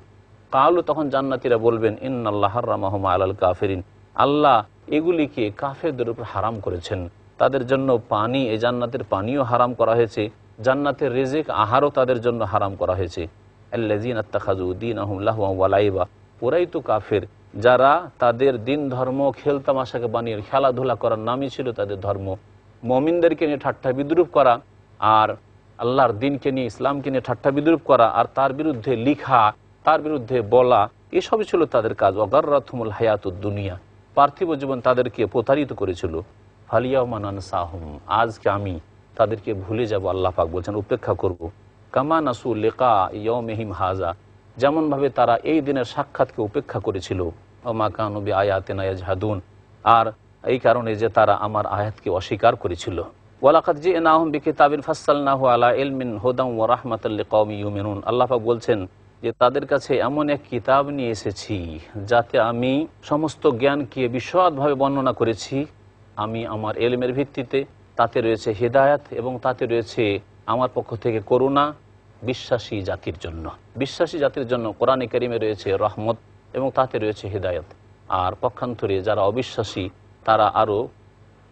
কালু, তখন জান্নাতীরা বলবেন, ইন্নাল্লাহ হারামাহুম আলাল কাফিরিন, আল্লাহ এগুলিকে কাফেরদের উপর হারাম করেছেন, তাদের জন্য পানি, এই জান্নাতের পানিও হারাম করা হয়েছে, জান্নাতের রিজিক আহারও তাদের জন্য হারাম করা হয়েছে। আল্লাযীনা ইত্তাখাযু দীনাহুম লাহওয়ান ওয়া লাইবা, ওরাই তো কাফের যারা তাদের দিন ধর্ম খেলতামাশাকে বানিয়ে, খেলাধুলা করার নামই ছিল তাদের ধর্ম, মুমিনদেরকে নিয়ে ঠাট্টা বিদ্রুপ করা আর আল্লাহর দিনকে নিয়ে, ইসলামকে নিয়ে ঠাট্টা বিদ্রুপ করা আর তার বিরুদ্ধে লিখা, তার বিরুদ্ধে বলা, এসবই ছিল তাদের কাজ। ওয়াগাররাতহুমুল হায়াতুদ দুনিয়া, পার্থিব জীবন তাদেরকে প্রতারিত করেছিল। ফালিয়াউমা নানসাহুম, আজকে আমি তাদেরকে ভুলে যাব, আল্লাহ পাক বলছেন উপেক্ষা করব। কামা নাসু লিকা ইয়াউমিহিম হাযা, যেমনভাবে তারা এই দিনের সাক্ষাৎকে উপেক্ষা করেছিল। ওয়া মা কানু বিআয়াতিনা ইয়াজহাদুন, আর এই কারণে যে তারা আমার আয়াতকে অস্বীকার করেছিল। ওয়ালাকাদ জি'নাহুম বিকিতাবিন ফাসসালনাহু আলা ইলমিন হুদাম ওয়া রাহমাতাল লিকাওমি ইউমিনুন, আল্লাহ পাক বলছেন যে তাদের কাছে এমন এক কিতাব নিয়ে এসেছি যাতে আমি সমস্ত জ্ঞানকে বিশদভাবে বর্ণনা করেছি, আমি আমার ইলমের ভিত্তিতে, তাতে রয়েছে হিদায়াত এবং তাতে রয়েছে আমার পক্ষ থেকে করুণা বিশ্বাসী জাতির জন্য। বিশ্বাসী জাতির জন্য কোরআনে কারিমে রয়েছে রহমত এবং তাতে রয়েছে হিদায়াত, আর পক্ষান্তরে যারা অবিশ্বাসী তারা আরও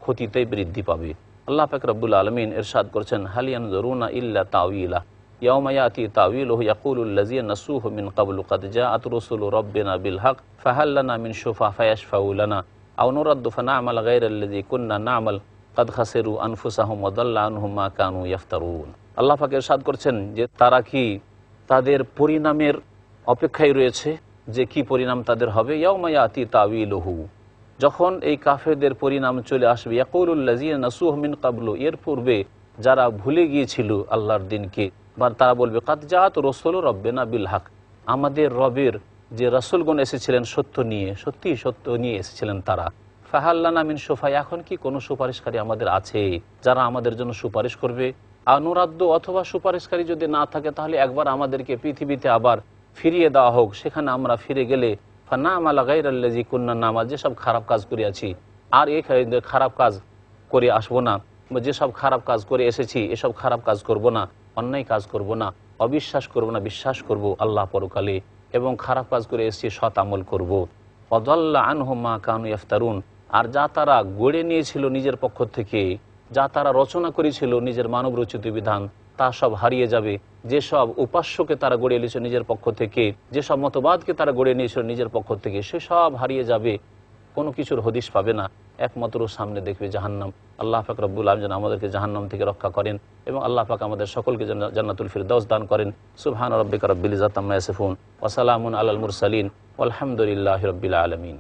ক্ষতিতে বৃদ্ধি পাবে। আল্লাহ পাক রব্বুল আলামিন ইরশাদ করেছেন, হাল ইয়ানজুরুনা ইল্লা তাওয়িলা ইয়াউমা ইয়াতি তাওয়িলুহু ইয়াকুলুল লাযিনা নাসুহু মিন ক্বাবলু ক্বাদ জাআত রুসুলু রাব্বিনা বিল হক ফাহাল লানা মিন শুফা ফায়াশফাউ লানা আও নুরাদ্দু ফানা'মাল গায়রাল্লাযী কুন্না না'মাল ক্বাদ খাসিরু আনফুসাহুম ওয়া দাল্লা আনহুম মা কানু ইফতারুন। আল্লাহ পাক ইরশাদ করছেন যে তারা কি তাদের পরিণামের অপেক্ষায় রয়েছে, যে কি পরিণাম তাদের হবে। ইয়াউমা ইয়াতি তাওয়িলুহু, যখন এই কাফেরদের পরিণাম চলে আসবে। ইয়াকুলুল লাযিনা নাসুহু মিন ক্বাবলু, এর পূর্বে যারা ভুলে গিয়েছিল আল্লাহর দিনকে, বা তারা বলবে কাদ জাআত রাসূলু রাব্বিনা বিল হক, আমাদের রবের যে রাসূলগণ এসেছিলেন সত্য নিয়ে, সত্যি সত্য নিয়ে এসেছিলেন তারা। ফাহাল লানা মিন শুফা, এখন কি কোনো সুপারিশকারী আমাদের আছে যারা আমাদের জন্য সুপারিশ করবে। আনুরাদ্দু, অথবা সুপারিশকারী যদি না থাকে তাহলে একবার আমাদেরকে পৃথিবীতে আবার ফিরিয়ে দেওয়া হোক, সেখানে আমরা ফিরে গেলে ফানাম আলা গায়রাল্লাযী কুন্না নামাল, যেসব খারাপ কাজ করিয়াছি আর এই খারাপ কাজ করে আসবো না, যেসব খারাপ কাজ করে এসেছি এসব খারাপ কাজ করব না, অন্যায় কাজ করব না, অবিশ্বাস করব না, বিশ্বাস করব আল্লাহ পরকালে, এবং খারাপ কাজ করে এসেছি সৎ আমল করব। ওয়াদাল্লা আনহুম মা কানু ইফতারুন, আর যা তারা গড়ে নিয়েছিল নিজের পক্ষ থেকে, যা তারা রচনা করেছিল নিজের মানব রচিত বিধান, তা সব হারিয়ে যাবে। যেসব উপাস্যকে তারা গড়ে নিয়েছিল নিজের পক্ষ থেকে, যেসব মতবাদকে তারা গড়ে নিয়েছিল নিজের পক্ষ থেকে, সেসব হারিয়ে যাবে, কোনো কিছুর হদিশ পাবে না, একমাত্র সামনে দেখবে জাহান্নাম। আল্লাহ পাক রব্বুল আলামিন যেন আমাদেরকে জাহান্নাম থেকে রক্ষা করেন এবং আল্লাহ পাক আমাদের সকলকে যেন জান্নাতুল ফিরদাউস দান করেন। সুবহান রাব্বিকা রাব্বিল ইজ্জাতি আম্মা ইয়াসিফুন ওয়া সালামুন আলাল মুরসালিন ওয়ালহামদুলিল্লাহি রাব্বিল আলামিন।